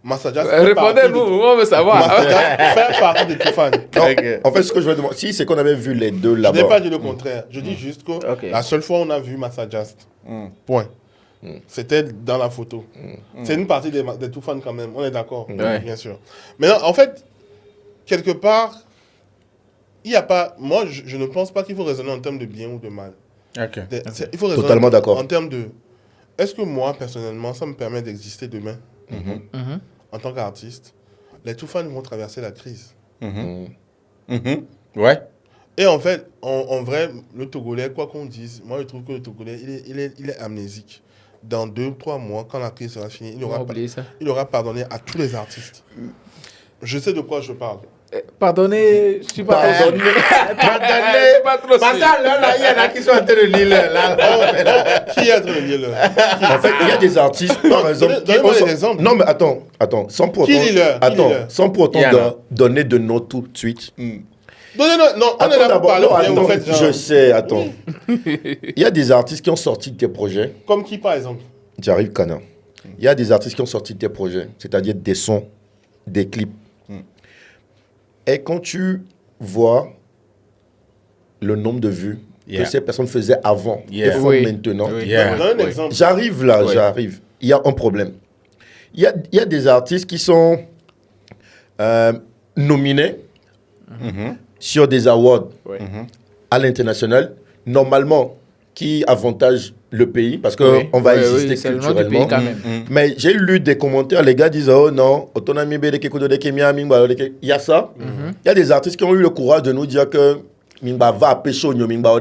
Massajast. Répondez-nous, on veut savoir. Massajast fait partie de tout fan. Non, Ok. en fait, ce que je veux demander, si c'est qu'on avait vu les deux Je là-bas. n'ai pas dit le contraire. Je dis juste que Ok. la seule fois où on a vu Massajast, point. C'était dans la photo. C'est une partie des tout fans quand même. On est d'accord, bien sûr. Mais non, en fait, quelque part, il n'y a pas. Moi, je ne pense pas qu'il faut raisonner en termes de bien ou de mal. Ok. Il faut raisonner Totalement d'accord. en termes de. Est-ce que moi, personnellement, ça me permet d'exister demain en tant qu'artiste? Les tout fans vont traverser la crise. Ouais. Et en fait, en vrai, le Togolais, quoi qu'on dise, moi je trouve que le Togolais, il est amnésique. Dans 2-3 mois, quand la crise sera finie, il aura pardonné à tous les artistes. Je sais de quoi je parle. Pardonnez, je suis pas Pardonnez. pas trop sûr. Là, il y en a qui sont en train de lire là. Qui est en train de lire là? En fait, il y a des artistes, par exemple. Donnez-moi des exemples. Non, mais attends. Sans pour Qui autant. lit leur? Attends, Qui lit leur? sans pour autant Il y en a. donner de noms tout de suite. Donnez-nous. Non, on est là pour parler. Bien, vous faites genre. Je sais, attends. Il y a des artistes qui ont sorti des projets. Comme qui, par exemple? J'arrive, Cana. Il y a des artistes qui ont sorti des projets, c'est-à-dire des sons, des clips. Et quand tu vois le nombre de vues que ces personnes faisaient avant et font maintenant, Donne un exemple. j'arrive là, j'arrive. Il y a un problème. Il y a des artistes qui sont nominés sur des awards à l'international. Normalement, qui avantage le pays, parce qu'on va exister culturellement. Mais j'ai lu des commentaires, les gars disent, oh non, il y a ça. Il y a des artistes qui ont eu le courage de nous dire que Mingba va pêcher au Mingba.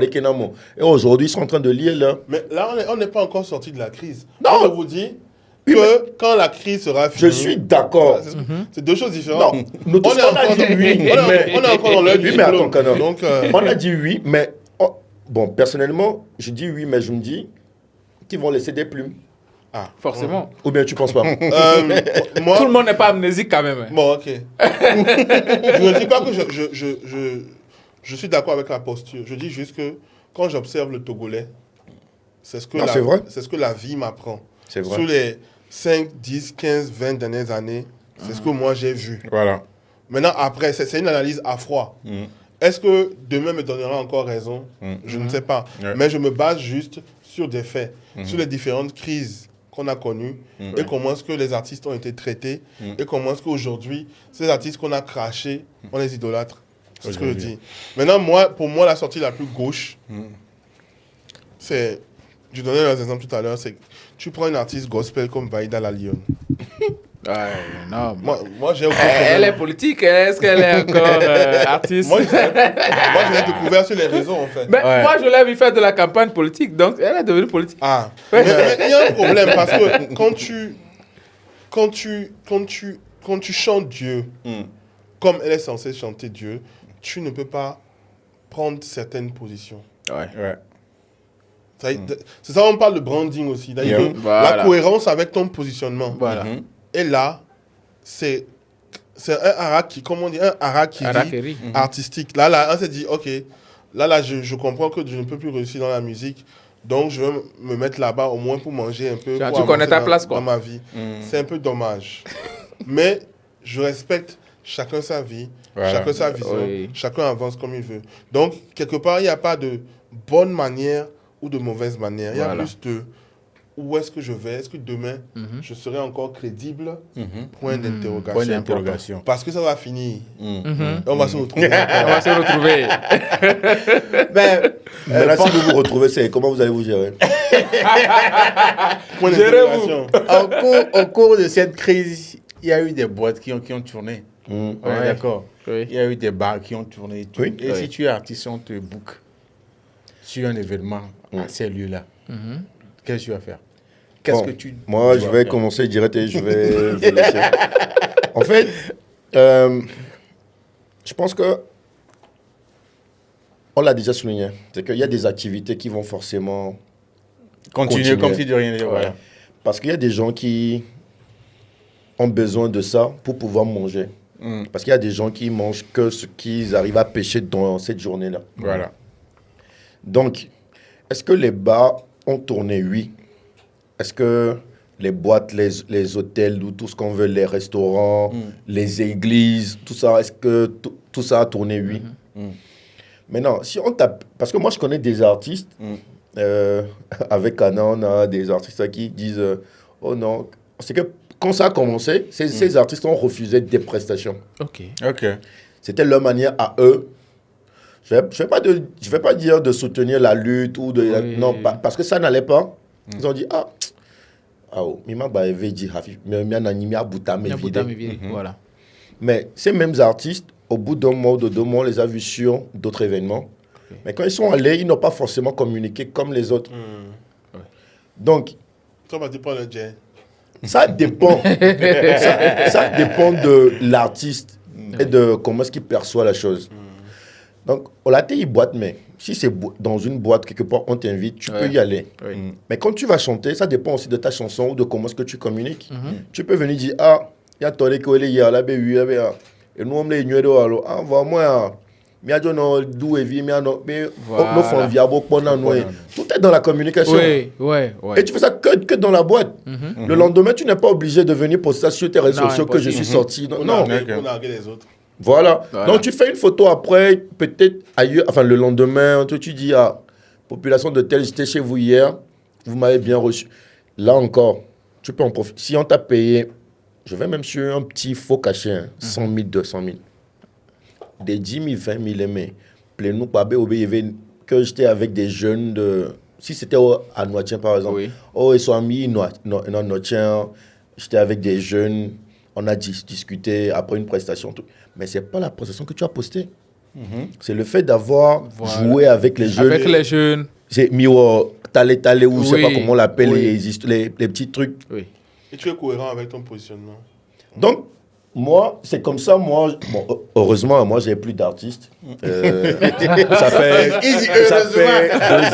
Et aujourd'hui, ils sont en train de lire là. Mais là, on n'est pas encore sorti de la crise. Non. Je vous dis que quand la crise sera finie... Je suis d'accord. C'est deux choses différentes. Non, on a dit oui. On est encore dans l'heure du diplôme. Donc, on a dit oui, mais... Bon, personnellement, je dis oui, mais je me dis qu'ils vont laisser des plumes. Ah, forcément. Ou bien tu penses pas moi, tout le monde n'est pas amnésique quand même. Bon, ok. Je ne dis pas que je suis d'accord avec la posture. Je dis juste que quand j'observe le Togolais, c'est ce que la vie m'apprend. C'est vrai. Sur les 5, 10, 15, 20 dernières années, c'est ce que moi j'ai vu. Voilà. Maintenant, après, c'est une analyse à froid. Est-ce que demain me donnera encore raison? Je ne sais pas. Mais je me base juste sur des faits, sur les différentes crises qu'on a connues et comment est-ce que les artistes ont été traités et comment est-ce qu'aujourd'hui, ces artistes qu'on a crachés, on les idolâtre. C'est ce que je dis. Maintenant, pour moi, la sortie la plus gauche, c'est... Je donnais un exemple tout à l'heure, c'est que tu prends une artiste gospel comme Vaïda La Lyon. Non, moi j'ai elle est politique, est-ce qu'elle est encore artiste? Moi, je l'ai découvert sur les réseaux, en fait. Mais moi, je l'ai vu faire de la campagne politique, donc elle est devenue politique. Ah, mais il y a un problème, parce que quand tu chantes Dieu, comme elle est censée chanter Dieu, tu ne peux pas prendre certaines positions. C'est ça, on parle de branding aussi. La cohérence avec ton positionnement. Voilà. Et là, c'est un harakiri, comment on dit, un harakiri artistique. Là, on s'est dit, ok, là je comprends que je ne peux plus réussir dans la musique, donc je vais me mettre là-bas au moins pour manger un peu. Tu connais ta place, quoi. Dans ma vie. C'est un peu dommage. Mais je respecte chacun sa vie, chacun sa vision, chacun avance comme il veut. Donc, quelque part, il n'y a pas de bonne manière ou de mauvaise manière. Il y a plus de... Où est-ce que je vais? Est-ce que demain, je serai encore crédible? Point d'interrogation. Point d'interrogation. Parce que ça va finir. On va se retrouver. On va se retrouver. Mais là, si vous vous retrouvez, c'est comment vous allez vous gérer? Point d'interrogation. Au cours de cette crise, il y a eu des boîtes qui ont tourné. D'accord. Il y a eu des bars qui ont tourné. Et si tu es artiste, on te book sur un événement à ces lieux-là. Qu'est-ce que tu vas faire? Moi, je vais commencer direct et je vais vous laisser. En fait, je pense que on l'a déjà souligné. C'est qu'il y a des activités qui vont forcément continuer comme si de rien n'était. Voilà. Parce qu'il y a des gens qui ont besoin de ça pour pouvoir manger. Parce qu'il y a des gens qui mangent que ce qu'ils arrivent à pêcher dans cette journée-là. Voilà. Donc, est-ce que les bars ont tourné? Oui. Est-ce que les boîtes, les hôtels, ou tout ce qu'on veut, les restaurants, les églises, tout ça, est-ce que tout ça a tourné? Oui. Maintenant, si on tape... Parce que moi, je connais des artistes, avec Anna, on a des artistes qui disent oh non, c'est que quand ça a commencé, ces artistes ont refusé des prestations. Ok. C'était leur manière à eux. Je vais pas dire de soutenir la lutte ou de... Non, parce que ça n'allait pas. Ils ont dit, voilà. Mais ces mêmes artistes, au bout d'un mois ou de 2 mois, on les a vus sur d'autres événements. Mais quand ils sont allés, ils n'ont pas forcément communiqué comme les autres. Donc, ça dépend. ça dépend de l'artiste et de comment est-ce qu'il perçoit la chose. Donc, on l'a dit boîte, mais si c'est dans une boîte quelque part, on t'invite, tu peux y aller. Mais quand tu vas chanter, ça dépend aussi de ta chanson ou de comment est-ce que tu communiques. Tu peux venir dire, il y a Tolé qui est là, et nous, on est ignoré, moi, tout est dans la communication. Et tu fais ça que dans la boîte. Le lendemain, tu n'es pas obligé de venir poster ça sur tes réseaux sociaux que je suis sorti. Non. Les autres. Voilà. Donc, tu fais une photo après, peut-être ailleurs, enfin, le lendemain, tu dis, population de tel, j'étais chez vous hier, vous m'avez bien reçu. Là encore, tu peux en profiter. Si on t'a payé, je vais même sur un petit faux cachet, 100 000, 200 000. Des 10 000, 20 000 aimés. Plein-nous, que j'étais avec des jeunes de si c'était à Noitien, par exemple, ils sont amis, Noitien, j'étais avec des jeunes, on a discuté après une prestation, tout. Mais ce n'est pas la prestation que tu as postée. C'est le fait d'avoir joué avec les jeunes. Avec les jeunes. C'est Talé, ou je ne sais pas comment on l'appelle, les petits trucs. Oui. Et tu es cohérent avec ton positionnement. Donc, moi, c'est comme ça. Moi, heureusement, moi, j'ai plus d'artistes. Ça fait 2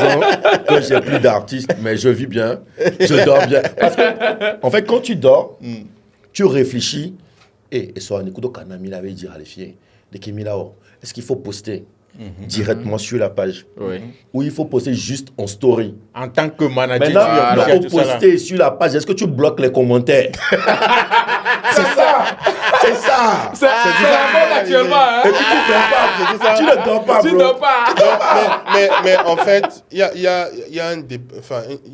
ans que j'ai plus d'artistes, mais je vis bien, je dors bien. Parce que, en fait, quand tu dors, tu réfléchis. Et soit un écoute au Kanami, il avait dit à les filles, est-ce qu'il faut poster directement sur la page ou il faut poster juste en story? En tant que manager, maintenant, il faut poster sur la page. Est-ce que tu bloques les commentaires? C'est ça. C'est la mode actuellement. Et puis tu ne dors pas. Tu ne dors pas. Mais en fait, il y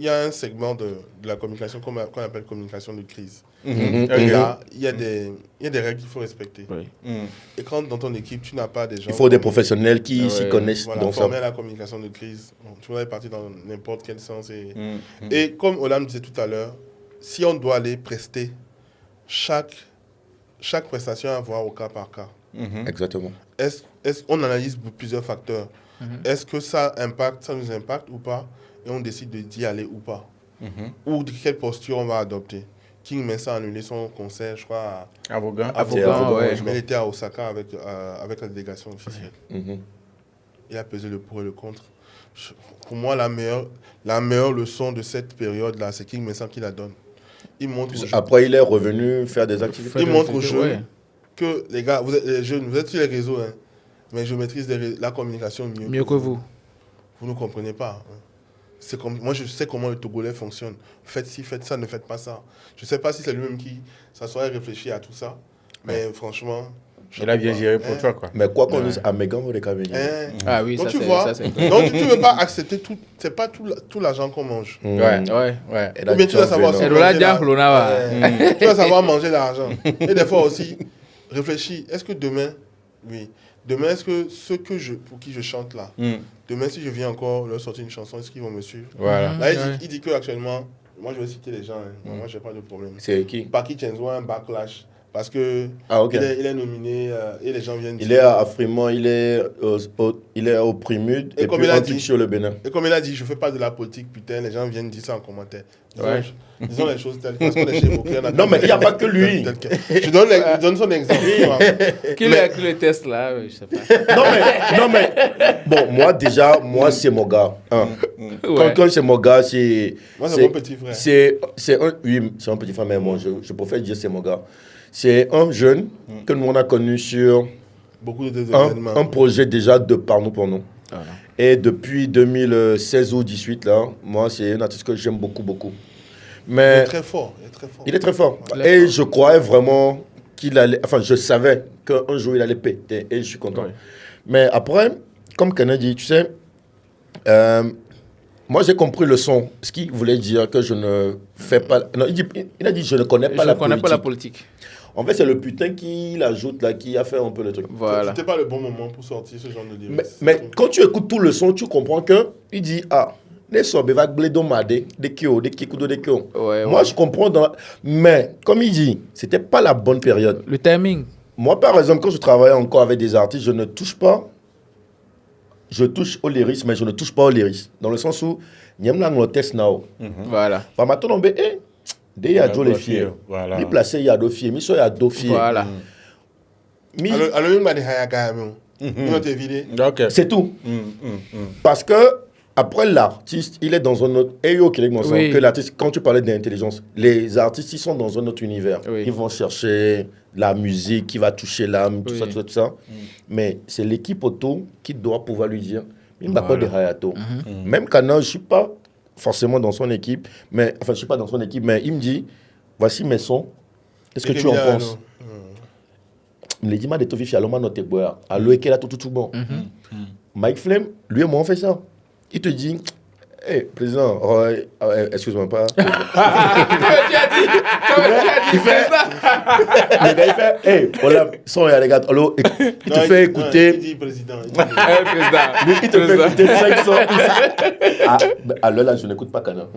a un segment de la communication qu'on appelle communication de crise. Et là, il y a des règles qu'il faut respecter. Et quand dans ton équipe, tu n'as pas des gens... Il faut des professionnels qui s'y connaissent. Voilà, former à la communication de crise. Bon, tu vas partir dans n'importe quel sens. Et comme Olam disait tout à l'heure, si on doit aller prester chaque prestation à voir au cas par cas. Exactement. On analyse plusieurs facteurs. Est-ce que ça nous impacte ou pas? Et on décide d'y aller ou pas. Ou de quelle posture on va adopter. King Mensah a annulé son concert, je crois, à Vaughan. Mais il était à Osaka avec la délégation officielle. Il a pesé le pour et le contre. Pour moi, la meilleure leçon de cette période-là, c'est King Mensah qui la donne. Après, il est revenu faire des activités. Il montre aux jeunes que, les gars, les jeunes, vous êtes sur les réseaux, hein, mais je maîtrise la communication mieux que vous. Vous ne comprenez pas. Moi, je sais comment le Togolais fonctionne. Faites ci, faites ça, ne faites pas ça. Je ne sais pas si c'est lui-même qui s'assoit et réfléchit à tout ça. Mais franchement... Il a bien géré pour toi, quoi. Mais quoi qu'on dise, à Megan, vous les venir. Ah oui, donc, ça, tu vois, donc tu ne veux pas accepter tout... C'est pas tout l'argent qu'on mange. Ouais. Ou bien tu dois savoir... Tu dois savoir manger l'argent. Et des fois aussi, réfléchis. Est-ce que demain... Oui. Demain, est-ce que ceux pour qui je chante là, demain, si je viens encore leur sortir une chanson, est-ce qu'ils vont me suivre? Voilà. Là, il dit qu'actuellement, moi je vais citer les gens, moi je n'ai pas de problème. C'est qui? Paki Chenzo a un backlash parce que il est nominé et les gens viennent dire. Il est à Fremont, il est au Primude et puis un truc sur le Bénin. Et comme il a dit, je ne fais pas de la politique, putain, les gens viennent dire ça en commentaire. Disons les choses telles parce qu'on est chez vous. Non, mais il n'y a pas que lui. Je donne son exemple. Qui a écrit le test là? Je sais pas. Non, mais bon, moi, c'est mon gars. Quand c'est mon gars, c'est... Moi, c'est mon petit frère. C'est un petit frère, mais moi, je préfère dire c'est mon gars. C'est un jeune que nous, on a connu sur beaucoup d'événements. Un projet déjà de Par nous pour nous. Voilà. Et depuis 2016 ou 2018, là, moi, c'est un artiste que j'aime beaucoup, beaucoup. Mais il est très fort. Il est très fort. Et je croyais vraiment qu'il allait... Enfin, je savais qu'un jour, il allait péter. Et je suis content. Ouais. Mais après, comme Kenneth dit, tu sais, moi, j'ai compris le son. Ce qu'il voulait dire que je ne fais pas... Non, il a dit, je ne connais pas la politique. Je ne connais pas la politique. En fait, c'est le putain qui l'ajoute là, qui a fait un peu le truc. Voilà. C'était pas le bon moment pour sortir ce genre de lyrics. Mais quand tu écoutes tout le son, tu comprends que il dit les sobes va glédo madé, des kio, des kikudo, des kio. Moi, je comprends. Mais comme il dit, c'était pas la bonne période. Le timing. Moi, par exemple, quand je travaillais encore avec des artistes, je ne touche pas. Je touche au lyrics, mais je ne touche pas au lyrics. Dans le sens où, n'yam lang lo test now. Voilà. Pas maintenant, mais il y a deux les filles. Voilà. Il place il y a deux filles, mais il y a deux filles. Voilà. C'est tout. Parce que après l'artiste, il est dans un autre. Que l'artiste, quand tu parlais d'intelligence, les artistes, ils sont dans un autre univers. Oui. Ils vont chercher la musique qui va toucher l'âme, tout ça. Mais c'est l'équipe auto qui doit pouvoir lui dire, il m'a pas de hayato. Même quand je suis pas forcément dans son équipe, mais enfin je suis pas dans son équipe, mais il me dit, voici mes sons. Qu'est-ce que tu en penses? Il me dit, ma de tofi fialoma note boya. Allo et là tout bon. Mike Flame, lui et moi on fait ça. Il te dit, président, excuse-moi pas. Comme tu as dit, président. Le gars, il fait, voilà, son, les gars, allô, il te fait écouter. Il dit président. Président. Il te fait écouter 500. Alors là, je n'écoute pas Kana.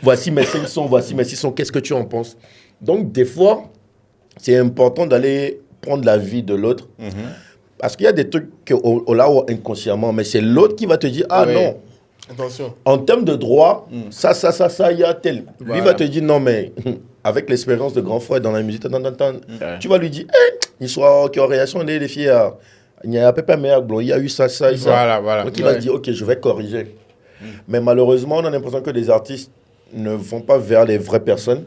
Voici mes 500, voici mes 600, qu'est-ce que tu en penses? Donc, des fois, c'est important d'aller prendre l'avis de l'autre. Parce qu'il y a des trucs qu'on l'a inconsciemment, mais c'est l'autre qui va te dire, non. Attention. En termes de droit, ça, il y a tel. Lui va te dire, non, mais avec l'expérience de grand frère dans la musique, tu vas lui dire, il soit qui a réaction des filles, il y a à peu près meilleur blond, il y a eu ça. Voilà. Donc il va dire, ok, je vais corriger. Mais malheureusement, on a l'impression que les artistes ne vont pas vers les vraies personnes,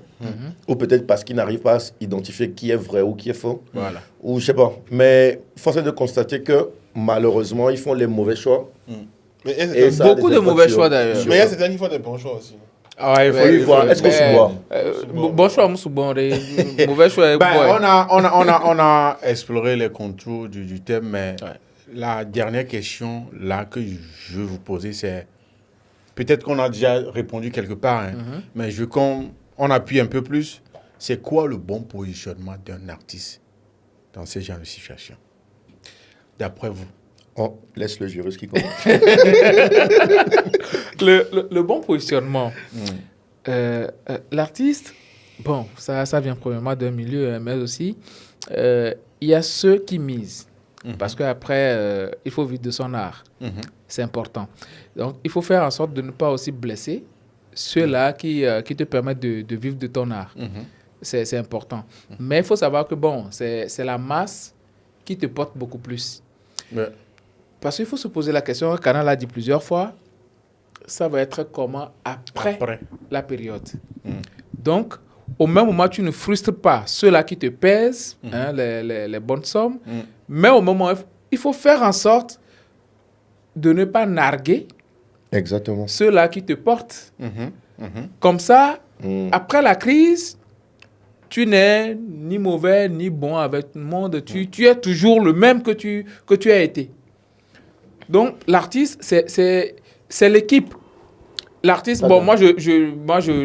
ou peut-être parce qu'ils n'arrivent pas à identifier qui est vrai ou qui est faux, ou je sais pas. Mais force est de constater que malheureusement, ils font les mauvais choix. Mais beaucoup de mauvais choix d'ailleurs. Mais il y a certains qui font des bons choix aussi. Il faut voir. Est-ce que tu bois? Bon choix, mauvais choix. On a exploré les contours du thème, mais la dernière question là que je veux vous poser, c'est peut-être qu'on a déjà répondu quelque part, mais je veux qu'on appuie un peu plus. C'est quoi le bon positionnement d'un artiste dans ce genre de situation, d'après vous? On laisse le juriste qui commence. le bon positionnement. L'artiste, bon, ça vient premièrement d'un milieu, mais aussi, il y a ceux qui misent. Parce qu'après, il faut vivre de son art. C'est important. Donc, il faut faire en sorte de ne pas aussi blesser ceux-là qui te permettent de vivre de ton art. C'est important. Mais il faut savoir que, bon, c'est la masse qui te porte beaucoup plus. Parce qu'il faut se poser la question, Kana l'a dit plusieurs fois, ça va être comment après. La période. Donc, au même moment, tu ne frustres pas ceux-là qui te pèsent, les bonnes sommes, mais au moment, il faut faire en sorte de ne pas narguer ceux-là qui te portent. Comme ça, après la crise, tu n'es ni mauvais ni bon avec tout le monde. Tu es toujours le même que tu as été. Donc, l'artiste, c'est l'équipe. L'artiste, bon,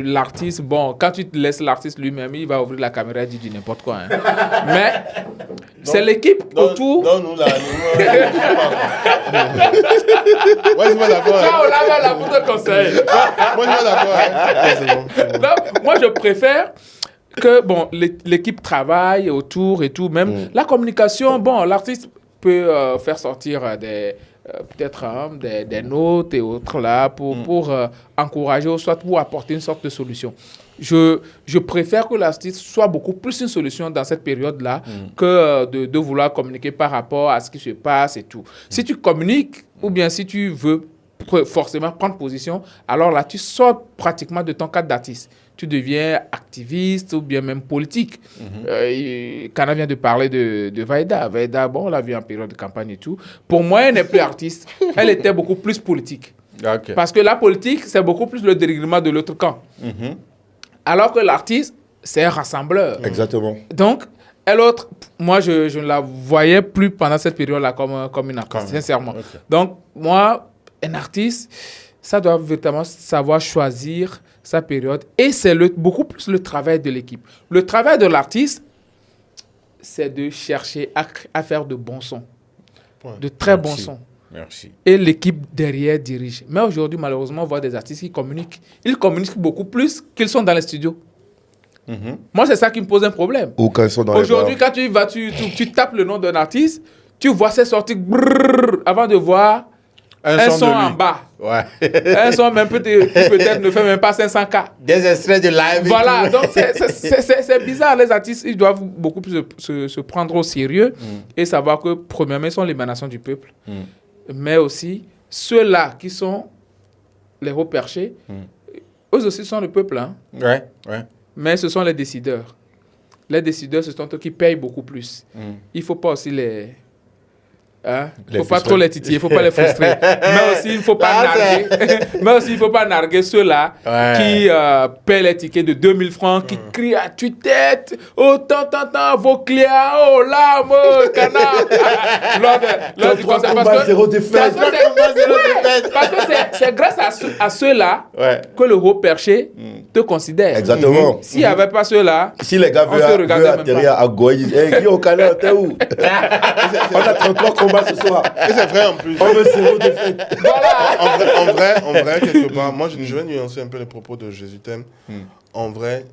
l'artiste, bon, quand tu te laisses l'artiste lui-même, il va ouvrir la caméra et dire du n'importe quoi. Mais c'est l'équipe autour. Donne-nous la Moi, je suis pas d'accord. Ciao, là, la pour te conseiller. Moi, je suis pas d'accord. Donc, moi, je préfère que, bon, l'équipe travaille autour et tout. Même la communication, bon, l'artiste peut faire sortir peut-être des notes et autres là pour encourager ou soit pour apporter une sorte de solution. Je préfère que l'artiste soit beaucoup plus une solution dans cette période-là que de vouloir communiquer par rapport à ce qui se passe et tout. Si tu communiques ou bien si tu veux forcément prendre position, alors là, tu sors pratiquement de ton cadre d'artiste. Tu deviens activiste ou bien même politique. Kana vient de parler de Vaida. Vaida, bon, on l'a vu en période de campagne et tout. Pour moi, elle n'est plus artiste. Elle était beaucoup plus politique. Parce que la politique, c'est beaucoup plus le dérèglement de l'autre camp. Alors que l'artiste, c'est un rassembleur. Exactement. Donc, moi, je ne la voyais plus pendant cette période-là comme une artiste, sincèrement. Donc, moi, un artiste, ça doit véritablement savoir choisir sa période. Et c'est beaucoup plus le travail de l'équipe. Le travail de l'artiste, c'est de chercher à faire de bons sons. De très bons sons. Merci. Et l'équipe derrière dirige. Mais aujourd'hui, malheureusement, on voit des artistes qui communiquent. Ils communiquent beaucoup plus qu'ils sont dans les studios. Moi, c'est ça qui me pose un problème. Ou quand ils sont dans aujourd'hui, quand tu vas, tu tapes le nom d'un artiste, tu vois ses sorties avant de voir un son en bas. Un son même peut-être ne fait même pas 500K. Des extraits de live. Voilà, donc c'est bizarre. Les artistes, ils doivent beaucoup plus se prendre au sérieux et savoir que, premièrement, ils sont l'émanation du peuple. Mais aussi, ceux-là qui sont les hauts perchés, eux aussi sont le peuple. Mais ce sont les décideurs. Les décideurs, ce sont eux qui payent beaucoup plus. Il ne faut pas aussi Il ne faut pas trop les titiller, il ne faut pas les frustrer. Mais aussi, il ne faut pas narguer. Mais aussi, il faut pas narguer ceux-là qui paient les tickets de 2000 francs, qui crient à tue-tête. Oh, tant, vos clients, oh, là, moi, canard. Lors du concert. Parce que c'est grâce à ceux-là que le haut perché te considère. Exactement. S'il n'y avait pas ceux-là, si les gars veulent atterrir à Goa, ils disent hey, au canard, t'es où? On a 33 combats ce soir. Et c'est vrai en plus. On veut 0 défaite. Voilà. En vrai, quelque part, moi je vais nuancer un peu les propos de Jésus Thème. En vrai,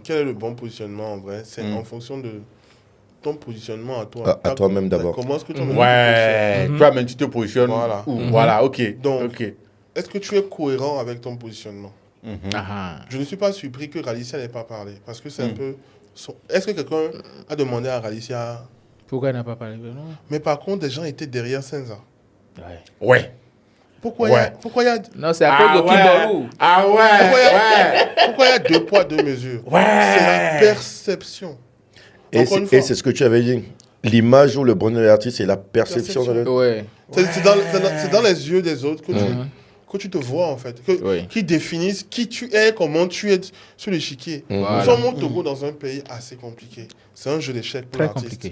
quel est le bon positionnement en vrai? C'est en fonction de ton positionnement à toi. À toi-même d'abord. Comment est-ce que toi-même toi-même tu te positionnes. Voilà. Voilà, ok. Donc, est-ce que tu es cohérent avec ton positionnement? Je ne suis pas surpris que Ralicia n'ait pas parlé. Parce que c'est un peu... Est-ce que quelqu'un a demandé à Ralicia... Pourquoi il n'a pas parlé? Mais par contre, des gens étaient derrière Senza. Ouais. Pourquoi il y a... Non, c'est à cause de Kimbalou. Pourquoi il y a 2 poids, 2 mesures? C'est la perception. Et c'est ce que tu avais dit. L'image ou le bonheur de l'artiste, c'est la perception. C'est dans les yeux des autres que tu te vois, en fait. Qui définissent qui tu es, comment tu es sur l'échiquier. Nous sommes au Togo dans un pays assez compliqué. C'est un jeu d'échecs pour l'artiste.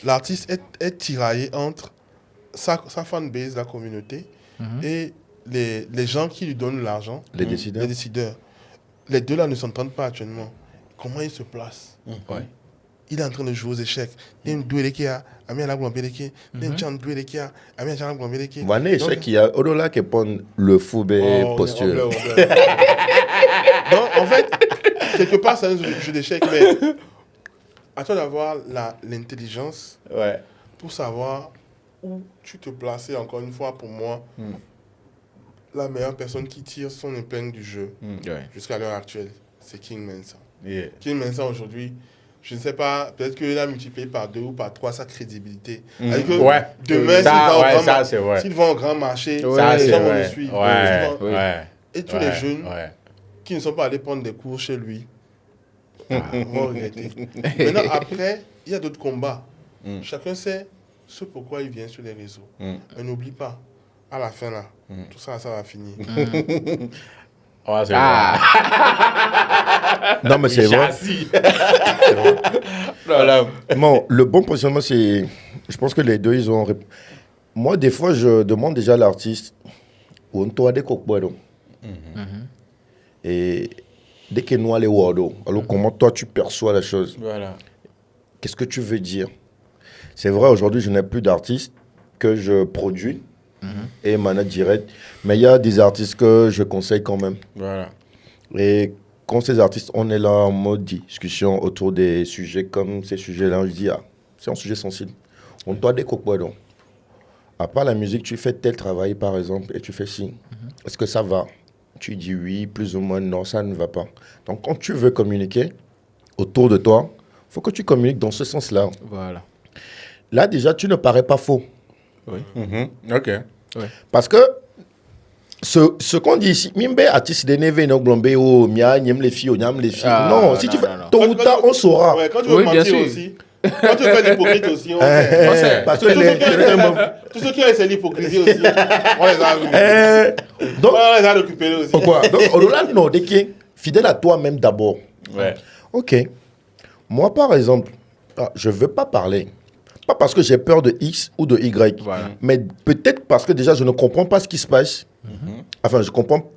L'artiste est tiraillé entre sa fanbase, la communauté, et les gens qui lui donnent l'argent, les décideurs. Les deux là ne s'entendent pas actuellement. Comment il se place? Il est en train de jouer aux échecs. Il y a une douée qui a ami à la blambéleke, il y a une chante douée qui a ami à la blambéleke. Voilà, je sais qu'il y a au-delà qui prend le foubé posture. Donc en fait, quelque part c'est un jeu d'échecs, mais à toi d'avoir l'intelligence pour savoir où tu te places. Encore une fois, pour moi, la meilleure personne qui tire son épingle du jeu jusqu'à l'heure actuelle, c'est King Mensa. King Mensa aujourd'hui, je ne sais pas, peut-être qu'il a multiplié par 2 ou par 3 sa crédibilité. Demain, s'il va au grand marché, les gens vont le suivre. Et tous les jeunes qui ne sont pas allés prendre des cours chez lui vont regretter. Maintenant, après, il y a d'autres combats. Chacun sait ce pourquoi il vient sur les réseaux. Mais n'oublie pas, à la fin, là, tout ça, ça va finir. Non, mais c'est vrai. Bon, le bon positionnement, c'est... Je pense que les deux, ils ont... Moi, des fois, je demande déjà à l'artiste, où on toa des coquebois. Et dès que nous allons voir, alors comment toi, tu perçois la chose? Qu'est-ce que tu veux dire? C'est vrai, aujourd'hui, je n'ai plus d'artistes que je produis et manage direct. Mais il y a des artistes que je conseille quand même. Et quand ces artistes, on est là en mode discussion autour des sujets comme ces sujets-là, je dis, c'est un sujet sensible. On doit des coquebois. À part la musique, tu fais tel travail, par exemple, et tu fais ci. Est-ce que ça va? Tu dis oui, plus ou moins, non, ça ne va pas. Donc, quand tu veux communiquer autour de toi, il faut que tu communiques dans ce sens-là. Là, déjà, tu ne parais pas faux. Parce que ce qu'on dit ici, Mimbe artiste de neve no glombe o mia nyem les filles, non, si tu fais tôt ou tard on saura. Quand tu veux mentir aussi, quand tu veux faire l'hypocrite aussi, on sait. Parce que tous ceux qui ont essayé l'hypocrisie aussi, on les a vus. Donc on les a récupérés aussi. Pourquoi? Donc au-delà non, de qui fidèle à toi-même d'abord. Ok. Moi par exemple, je veux pas parler. Pas parce que j'ai peur de X ou de Y, mais peut-être parce que déjà je ne comprends pas ce qui se passe. Enfin, je comprends.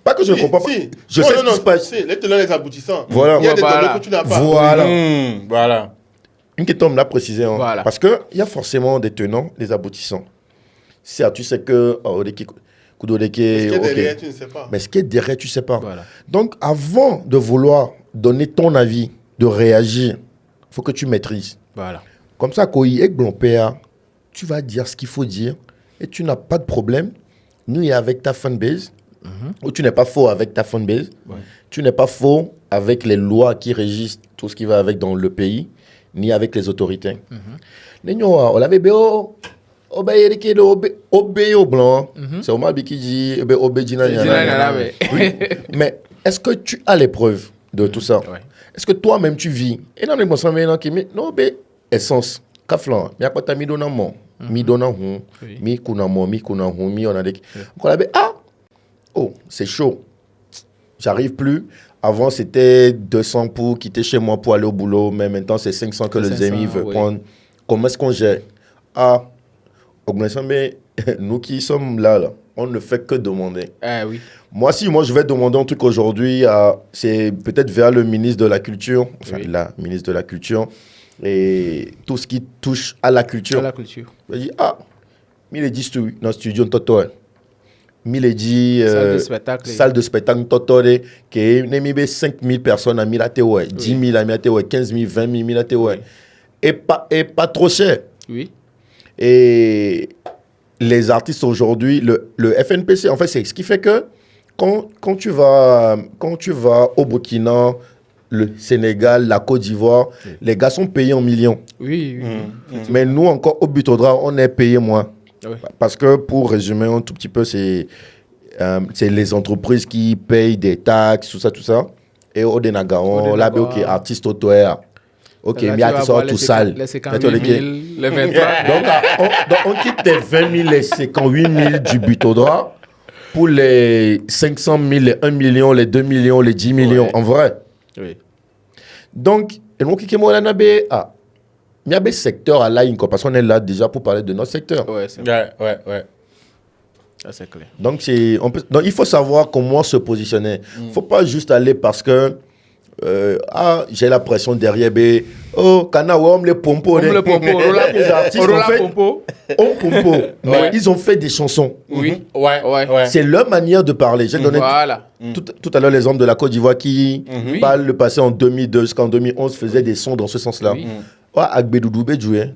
Pas que je ne comprends pas. Je sais ce qui se passe. Les tenants, les aboutissants. Voilà. Il y a des données que tu n'as pas. Voilà. Une question me l'a précisé. Parce qu'il y a forcément des tenants, des aboutissants. Certes, tu sais que. Ce qui est derrière, tu ne sais pas. Mais ce qui est derrière, tu ne sais pas. Donc, avant de vouloir donner ton avis, de réagir, il faut que tu maîtrises. Comme ça, quand il est glompéa, tu vas dire ce qu'il faut dire et tu n'as pas de problème. Nous, il est avec ta fanbase, ou tu n'es pas faux avec ta fanbase, tu n'es pas faux avec les lois qui régissent tout ce qui va avec dans le pays, ni avec les autorités. On l'avait bien, obéi au blanc, c'est Omar qui dit obéi. Mais est-ce que tu as les preuves de tout ça? Est-ce que toi-même tu vis? Et dans les bons non, essence, il n'y a pas ta mis dans mon. mi donna mi kunamo, mi kunamo, mi on a des... On avait, c'est chaud. J'arrive plus. Avant, c'était 200 pour quitter chez moi pour aller au boulot, mais maintenant, c'est 500 que les amis veulent prendre. Comment est-ce qu'on gère? Augmentation, mais nous qui sommes là, on ne fait que demander. Oui. Moi, je vais demander un truc aujourd'hui, c'est peut-être vers le ministre de la Culture, la ministre de la Culture, et tout ce qui touche à la culture. Je dis, il est dit dans le studio, il est dit salle de spectacle, qui est 5 000 personnes à Milate, 10 000 à Milate, 15 000, 20 000 Milate, et pas trop cher. Oui. Et les artistes aujourd'hui, le FNPC, en fait, c'est ce qui fait que quand tu vas au Burkina, le Sénégal, la Côte d'Ivoire, les gars sont payés en millions. Oui. Mais nous, encore au Butodrag, on est payé moins. Oui. Parce que, pour résumer un tout petit peu, c'est les entreprises qui payent des taxes, tout ça. Et au Denagaon, là, ok, artiste auteur. Ok, mais artiste tout sale. Les 58 000, les 23. donc, on quitte les 20 000, les 58 000 du Butodrag pour les 500 000, les 1 million, les 2 millions, les 10 millions, en vrai. Oui. Donc, il y a des secteurs à l'AIN, parce qu'on est là déjà pour parler de notre secteur. Ouais. Ça, c'est clair. Donc, il faut savoir comment se positionner. Il ne faut pas juste aller parce que j'ai la pression derrière. On les pompo. Les artistes ils ont fait des chansons. Oui. C'est leur manière de parler. J'ai donné tout à l'heure l'exemple de la Côte d'Ivoire qui, par le passé en 2002 jusqu'en 2011, faisait des sons dans ce sens-là.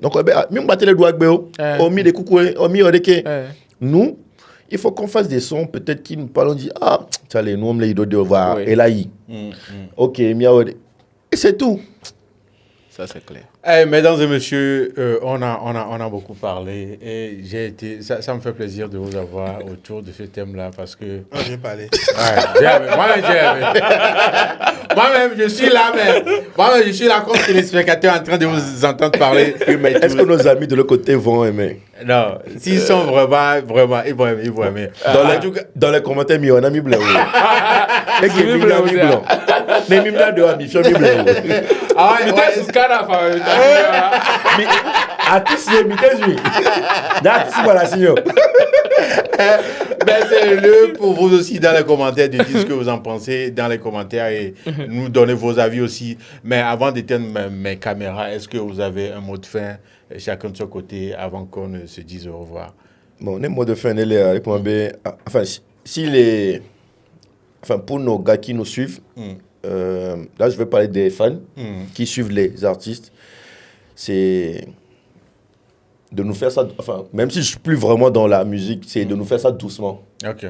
Donc, nous, il faut qu'on fasse des sons peut-être qui nous parlent, on dit nous on les de voir et là ok, et c'est tout. Ça c'est clair. Mesdames et messieurs, on a beaucoup parlé et ça me fait plaisir de vous avoir autour de ce thème-là parce que j'ai parlé. Moi-même, je suis là, mais moi-même, je suis là comme téléspectateur en train de vous entendre parler. Mais est-ce que nos amis de l'autre côté vont aimer? Non, s'ils sont vraiment, ils vont aimer. Dans les commentaires, on a mis blanc. Les c'est le pour vous aussi dans les commentaires de dire ce que vous en pensez dans les commentaires et nous donner vos avis aussi. Mais avant d'éteindre mes caméras, est-ce que vous avez un mot de fin chacun de son côté avant qu'on ne se dise au revoir? Bon, le mot de fin, pour nos gars qui nous suivent, là je vais parler des fans qui suivent les artistes. C'est de nous faire ça, même si je ne suis plus vraiment dans la musique, c'est de nous faire ça doucement. Ok.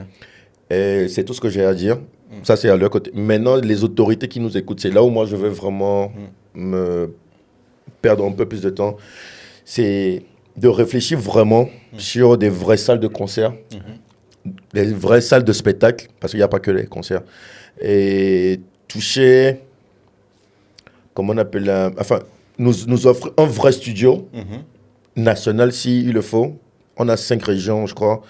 Et c'est tout ce que j'ai à dire. Ça, c'est à leur côté. Maintenant, les autorités qui nous écoutent, c'est là où moi je veux vraiment me perdre un peu plus de temps. C'est de réfléchir vraiment sur des vraies salles de concert, des vraies salles de spectacle, parce qu'il n'y a pas que les concerts. Et toucher, comment on appelle, nous offre un vrai studio national s'il le faut. On a 5 régions, je crois.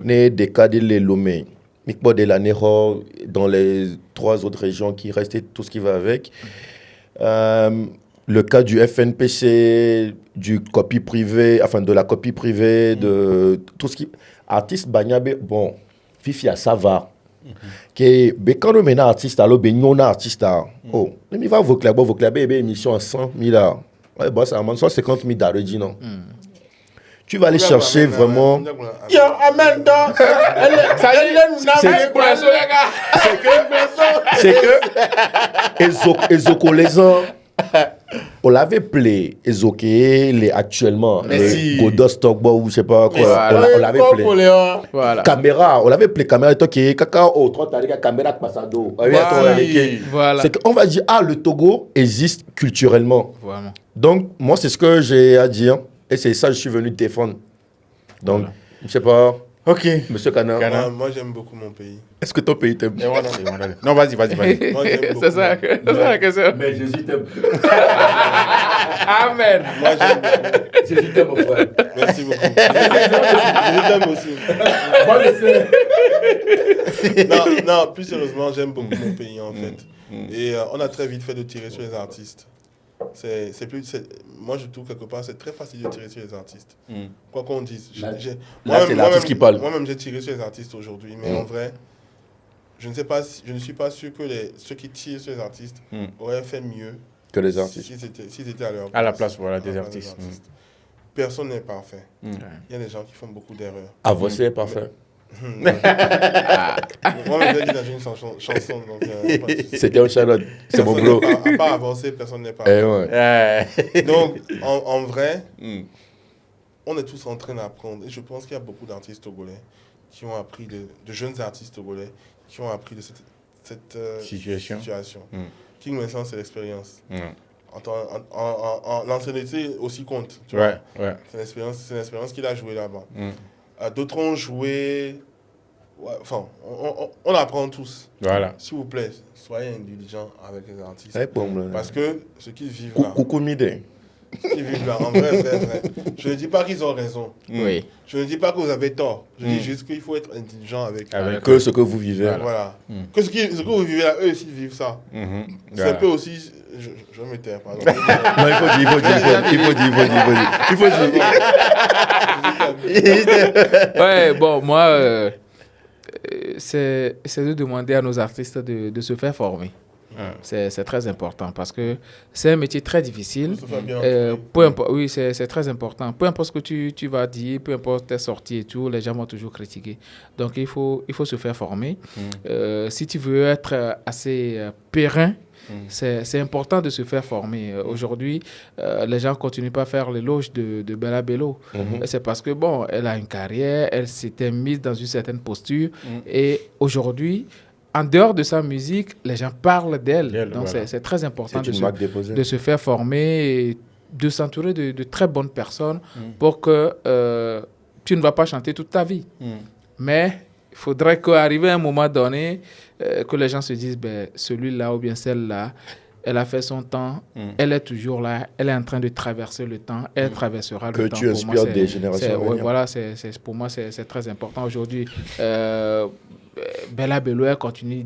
Des cas de Lomé, de la Nero, dans les 3 autres régions qui restent, tout ce qui va avec. Le cas du FNPC, du copie privé, de la copie privée, de tout ce qui... Artiste Bagnabe, bon, Fifia, ça va. Que quand on est un artiste, alors on est un artiste. Oh, mais va vos clubs, émission à 100 000 $. Ouais, bon, ça amène 150 000 $, non? Tu vas aller chercher vraiment... C'est que Ezoko les ans, on l'avait appelé Ezoke, actuellement, les Godos Stockbo ou je sais pas quoi, on l'avait appelé. Voilà. Caméra, on l'avait appelé caméra, cacao, 30 ans, caméra passado. Voilà. C'est qu'on va dire, le Togo existe culturellement. Vraiment. Donc, moi, c'est ce que j'ai à dire. Et c'est ça que je suis venu défendre. Donc, je sais pas, Ok. Monsieur Kana. Moi, j'aime beaucoup mon pays. Est-ce que ton pays t'aime? Non, vas-y. Moi, j'aime beaucoup. C'est ça la question. Mais Jésus t'aime. Amen. Moi, j'aime beaucoup. Jésus t'aime, mon frère. Merci beaucoup. Je t'aime aussi. Moi, je sais. Non, plus sérieusement, j'aime beaucoup mon pays, en fait. Et on a très vite fait de tirer sur les artistes. Moi, je trouve quelque part, c'est très facile de tirer sur les artistes. Quoi qu'on dise. Là, c'est l'artiste qui parle. Moi-même, j'ai tiré sur les artistes aujourd'hui, mais en vrai, je ne suis pas sûr que ceux qui tirent sur les artistes auraient fait mieux que les artistes. S'ils étaient à leur place. À la place, voilà, des artistes. Personne n'est parfait. Il y a des gens qui font beaucoup d'erreurs. Avancer est parfait. Moi, je l'ai dit dans une chanson. C'était un Charlotte. C'est mon bro. À part avancer, personne n'est parfait. Ouais. Donc, en vrai, on est tous en train d'apprendre. Et je pense qu'il y a beaucoup d'artistes togolais qui ont appris, de jeunes artistes togolais, qui ont appris de cette situation. King Vincent, c'est l'expérience. L'ancienneté aussi compte. Tu vois. C'est l'expérience qu'il a joué là-bas. D'autres ont joué. Enfin, on apprend tous. Voilà. S'il vous plaît, soyez indulgents avec les artistes. Parce que ce qu'ils vivent là. Coucou Midé. Ce qu'ils vivent là, en vrai. Je ne dis pas qu'ils ont raison. Oui. Je ne dis pas que vous avez tort. Je dis juste qu'il faut être indulgent avec Que ce que vous vivez. Voilà. Que ce que vous vivez là, eux aussi vivent ça. C'est un peu aussi. Je me taire, pardon. Non, il faut dire. Ouais, bon, moi, c'est de demander à nos artistes de se faire former. C'est très important parce que c'est un métier très difficile. Peu importe, oui, c'est très important. Peu importe ce que tu vas dire, peu importe tes sorties et tout, les gens vont toujours critiquer. Donc, il faut se faire former. Si tu veux être assez périn, c'est important de se faire former. Aujourd'hui, les gens ne continuent pas à faire l'éloge de Bella Bello. C'est parce que, bon, elle a une carrière, elle s'était mise dans une certaine posture. Et aujourd'hui, en dehors de sa musique, les gens parlent d'elle. Donc, c'est très important de se faire former et de s'entourer de très bonnes personnes pour que tu ne vas pas chanter toute ta vie. Mais il faudrait qu'arrive à un moment donné, que les gens se disent, ben, celui-là ou bien celle-là, elle a fait son temps, elle est toujours là, elle est en train de traverser le temps, elle traversera le temps. Que tu inspires des générations à venir. Voilà, pour moi, c'est très important. Aujourd'hui, Bella Bello, elle continue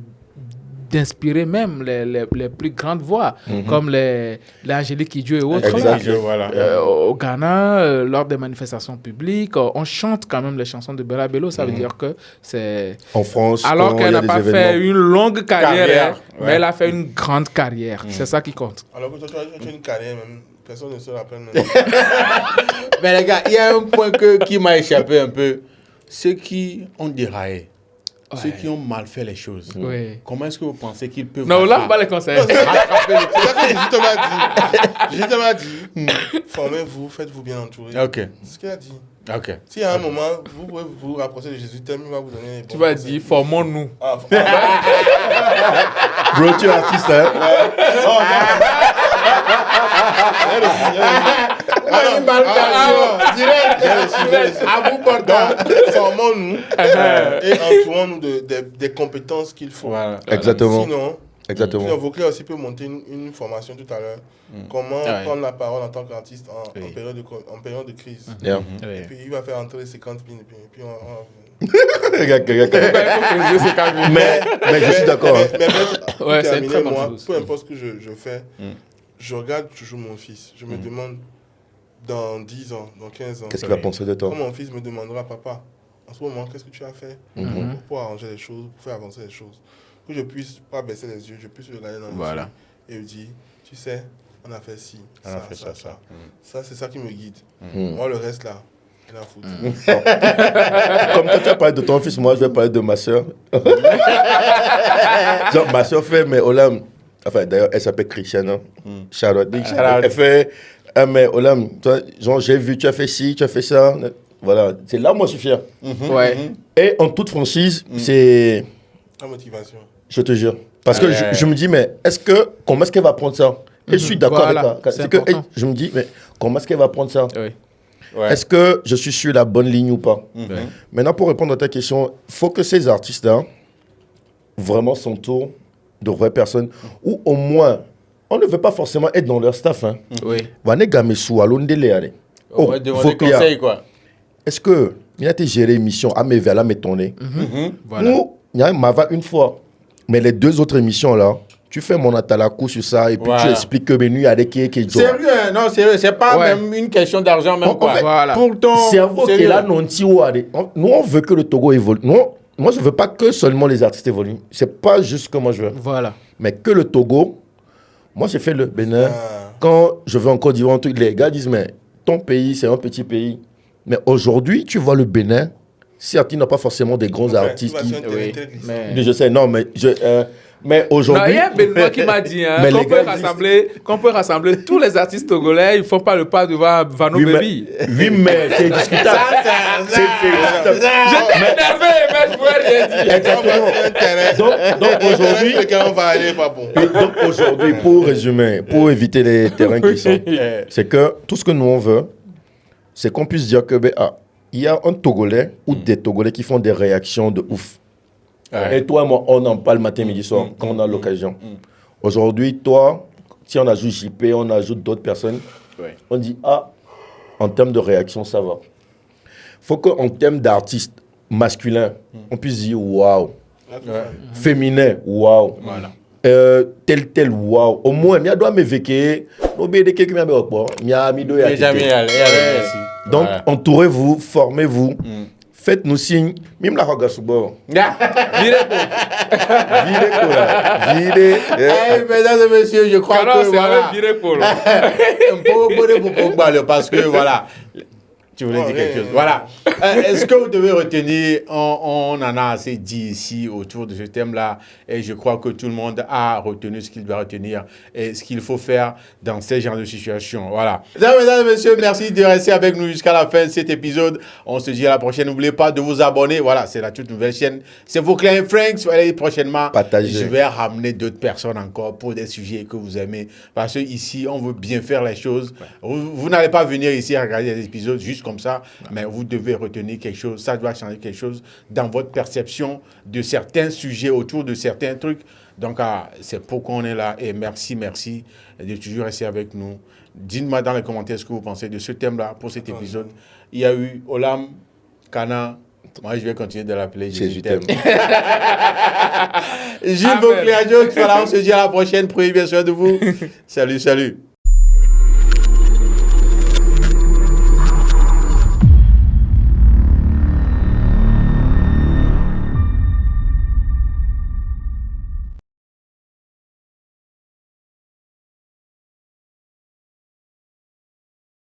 d'inspirer même les plus grandes voix, comme l'Angélique Kidjo et autres. Au Ghana, lors des manifestations publiques, on chante quand même les chansons de Bella Bello. Ça veut dire que c'est... En France, alors qu'elle n'a pas fait une longue carrière, mais elle a fait une grande carrière. C'est ça qui compte. Alors que toi, tu as une carrière même. Personne ne se rappelle même. Mais les gars, il y a un point qui m'a échappé un peu. Ceux qui ont déraillé. Ceux qui ont mal fait les choses. Comment est-ce que vous pensez qu'ils peuvent... Non, là, on va les conseiller. C'est ça que Jésus m'a dit. Formez-vous, faites-vous bien entourer. C'est ce qu'il a dit. Si à un moment, vous pouvez vous rapprocher de Jésus, il va vous donner... Tu vas dire, formons-nous. Bro, tu es artiste, hein? À vous portant, formons-nous et entourons-nous des compétences qu'il faut. Exactement. Sinon, Exactement. Vauclair aussi peut monter une formation tout à l'heure. Comment prendre la parole en tant qu'artiste en période de crise. Et puis il va faire entrer 50 000 et puis on mais je suis d'accord. Mais c'est une très bonne chose. Peu importe ce que je fais, je regarde toujours mon fils. Je me demande dans 10 ans, dans 15 ans, qu'est-ce qu'il va penser de toi? Quand mon fils me demandera, papa, en ce moment, qu'est-ce que tu as fait pour arranger les choses, pour faire avancer les choses? Que je puisse pas baisser les yeux, je puisse le regarder dans les yeux et lui dire, tu sais, on a fait ci, ça. Ça, c'est ça qui me guide. Moi, le reste là, il a foutu. Comme toi, tu as parlé de ton fils, moi, je vais parler de ma soeur. Genre, ma soeur fait, mais Olam, enfin, d'ailleurs, elle s'appelle Christiana. Charlotte. Elle fait, mais Olam, toi, genre, j'ai vu, tu as fait ci, tu as fait ça. Voilà, c'est là où moi je suis fier. Et en toute franchise, c'est... La motivation. Je te jure. Parce que je me dis, mais comment est-ce qu'elle va prendre ça? Et je suis d'accord avec ça. C'est que je me dis, mais comment est-ce qu'elle va prendre ça? Est-ce que je suis sur la bonne ligne ou pas? Maintenant, pour répondre à ta question, il faut que ces artistes-là vraiment s'entourent de vraies personnes ou au moins, on ne veut pas forcément être dans leur staff. Hein. Oui. Oh, des conseils, quoi. Est-ce que il a été géré émission à mes vers la métonner Voilà. ou il y a un Mava une fois, mais les 2 autres émissions là, tu fais mon atalakou sur ça et puis tu expliques que Benu a des qui sérieux, non, sérieux, c'est pas même une question d'argent, même quoi. Voilà. Pour ton cerveau qui est là, non, nous on veut que le Togo évolue. Moi je veux pas que seulement les artistes évoluent. C'est pas juste que moi je veux. Voilà. Mais que le Togo, moi j'ai fait le Bénin. Quand je vais en Côte d'Ivoire, les gars disent mais ton pays c'est un petit pays. Mais aujourd'hui tu vois le Bénin, certes il n'a pas forcément des grands artistes qui. Mais... Je sais, non mais mais aujourd'hui. Il y a un Benoît qui m'a dit qu'on peut rassembler tous les artistes togolais, ils ne font pas le pas devant Vano Baby. Oui, mais c'est discutable. J'étais énervé, mais je ne pouvais rien dire. Donc aujourd'hui, on va aller, pas bon. Donc aujourd'hui, pour résumer, pour éviter les terrains qui sont, c'est que tout ce que nous on veut, c'est qu'on puisse dire que il y a un Togolais ou des Togolais qui font des réactions de ouf. Et toi et moi, on en parle matin, midi, soir, quand on a l'occasion. Aujourd'hui, toi, si on ajoute JP, on ajoute d'autres personnes, on dit, en termes de réaction, ça va. Il faut qu'en termes d'artistes masculins, on puisse dire, waouh. Féminin, waouh. Voilà. Tel, waouh. Au moins, il y a doit me vécu. Donc, entourez-vous, formez-vous. Faites-nous signe. Même la roga subo. Mesdames et messieurs, je crois que voilà. Parce que voilà. Tu voulais dire quelque chose. Voilà. Est-ce que vous devez retenir, on en a assez dit ici autour de ce thème-là, et je crois que tout le monde a retenu ce qu'il doit retenir et ce qu'il faut faire dans ce genre de situation. Voilà. Mesdames et messieurs, merci de rester avec nous jusqu'à la fin de cet épisode. On se dit à la prochaine. N'oubliez pas de vous abonner. Voilà, c'est la toute nouvelle chaîne. C'est Vauclin Franks. Allez, prochainement, je vais ramener d'autres personnes encore pour des sujets que vous aimez. Parce que ici, on veut bien faire les choses. Vous n'allez pas venir ici regarder des épisodes juste comme ça, mais vous devez retenir quelque chose. Ça doit changer quelque chose dans votre perception de certains sujets, autour de certains trucs. Donc, c'est pourquoi on est là. Et merci de toujours rester avec nous. Dites-moi dans les commentaires ce que vous pensez de ce thème-là pour cet épisode. Il y a eu Olam, Kana. Moi, je vais continuer de l'appeler Jésus t'aime. Gilles Vauclin, voilà, on se dit à la prochaine. Prenez bien soin de vous. Salut.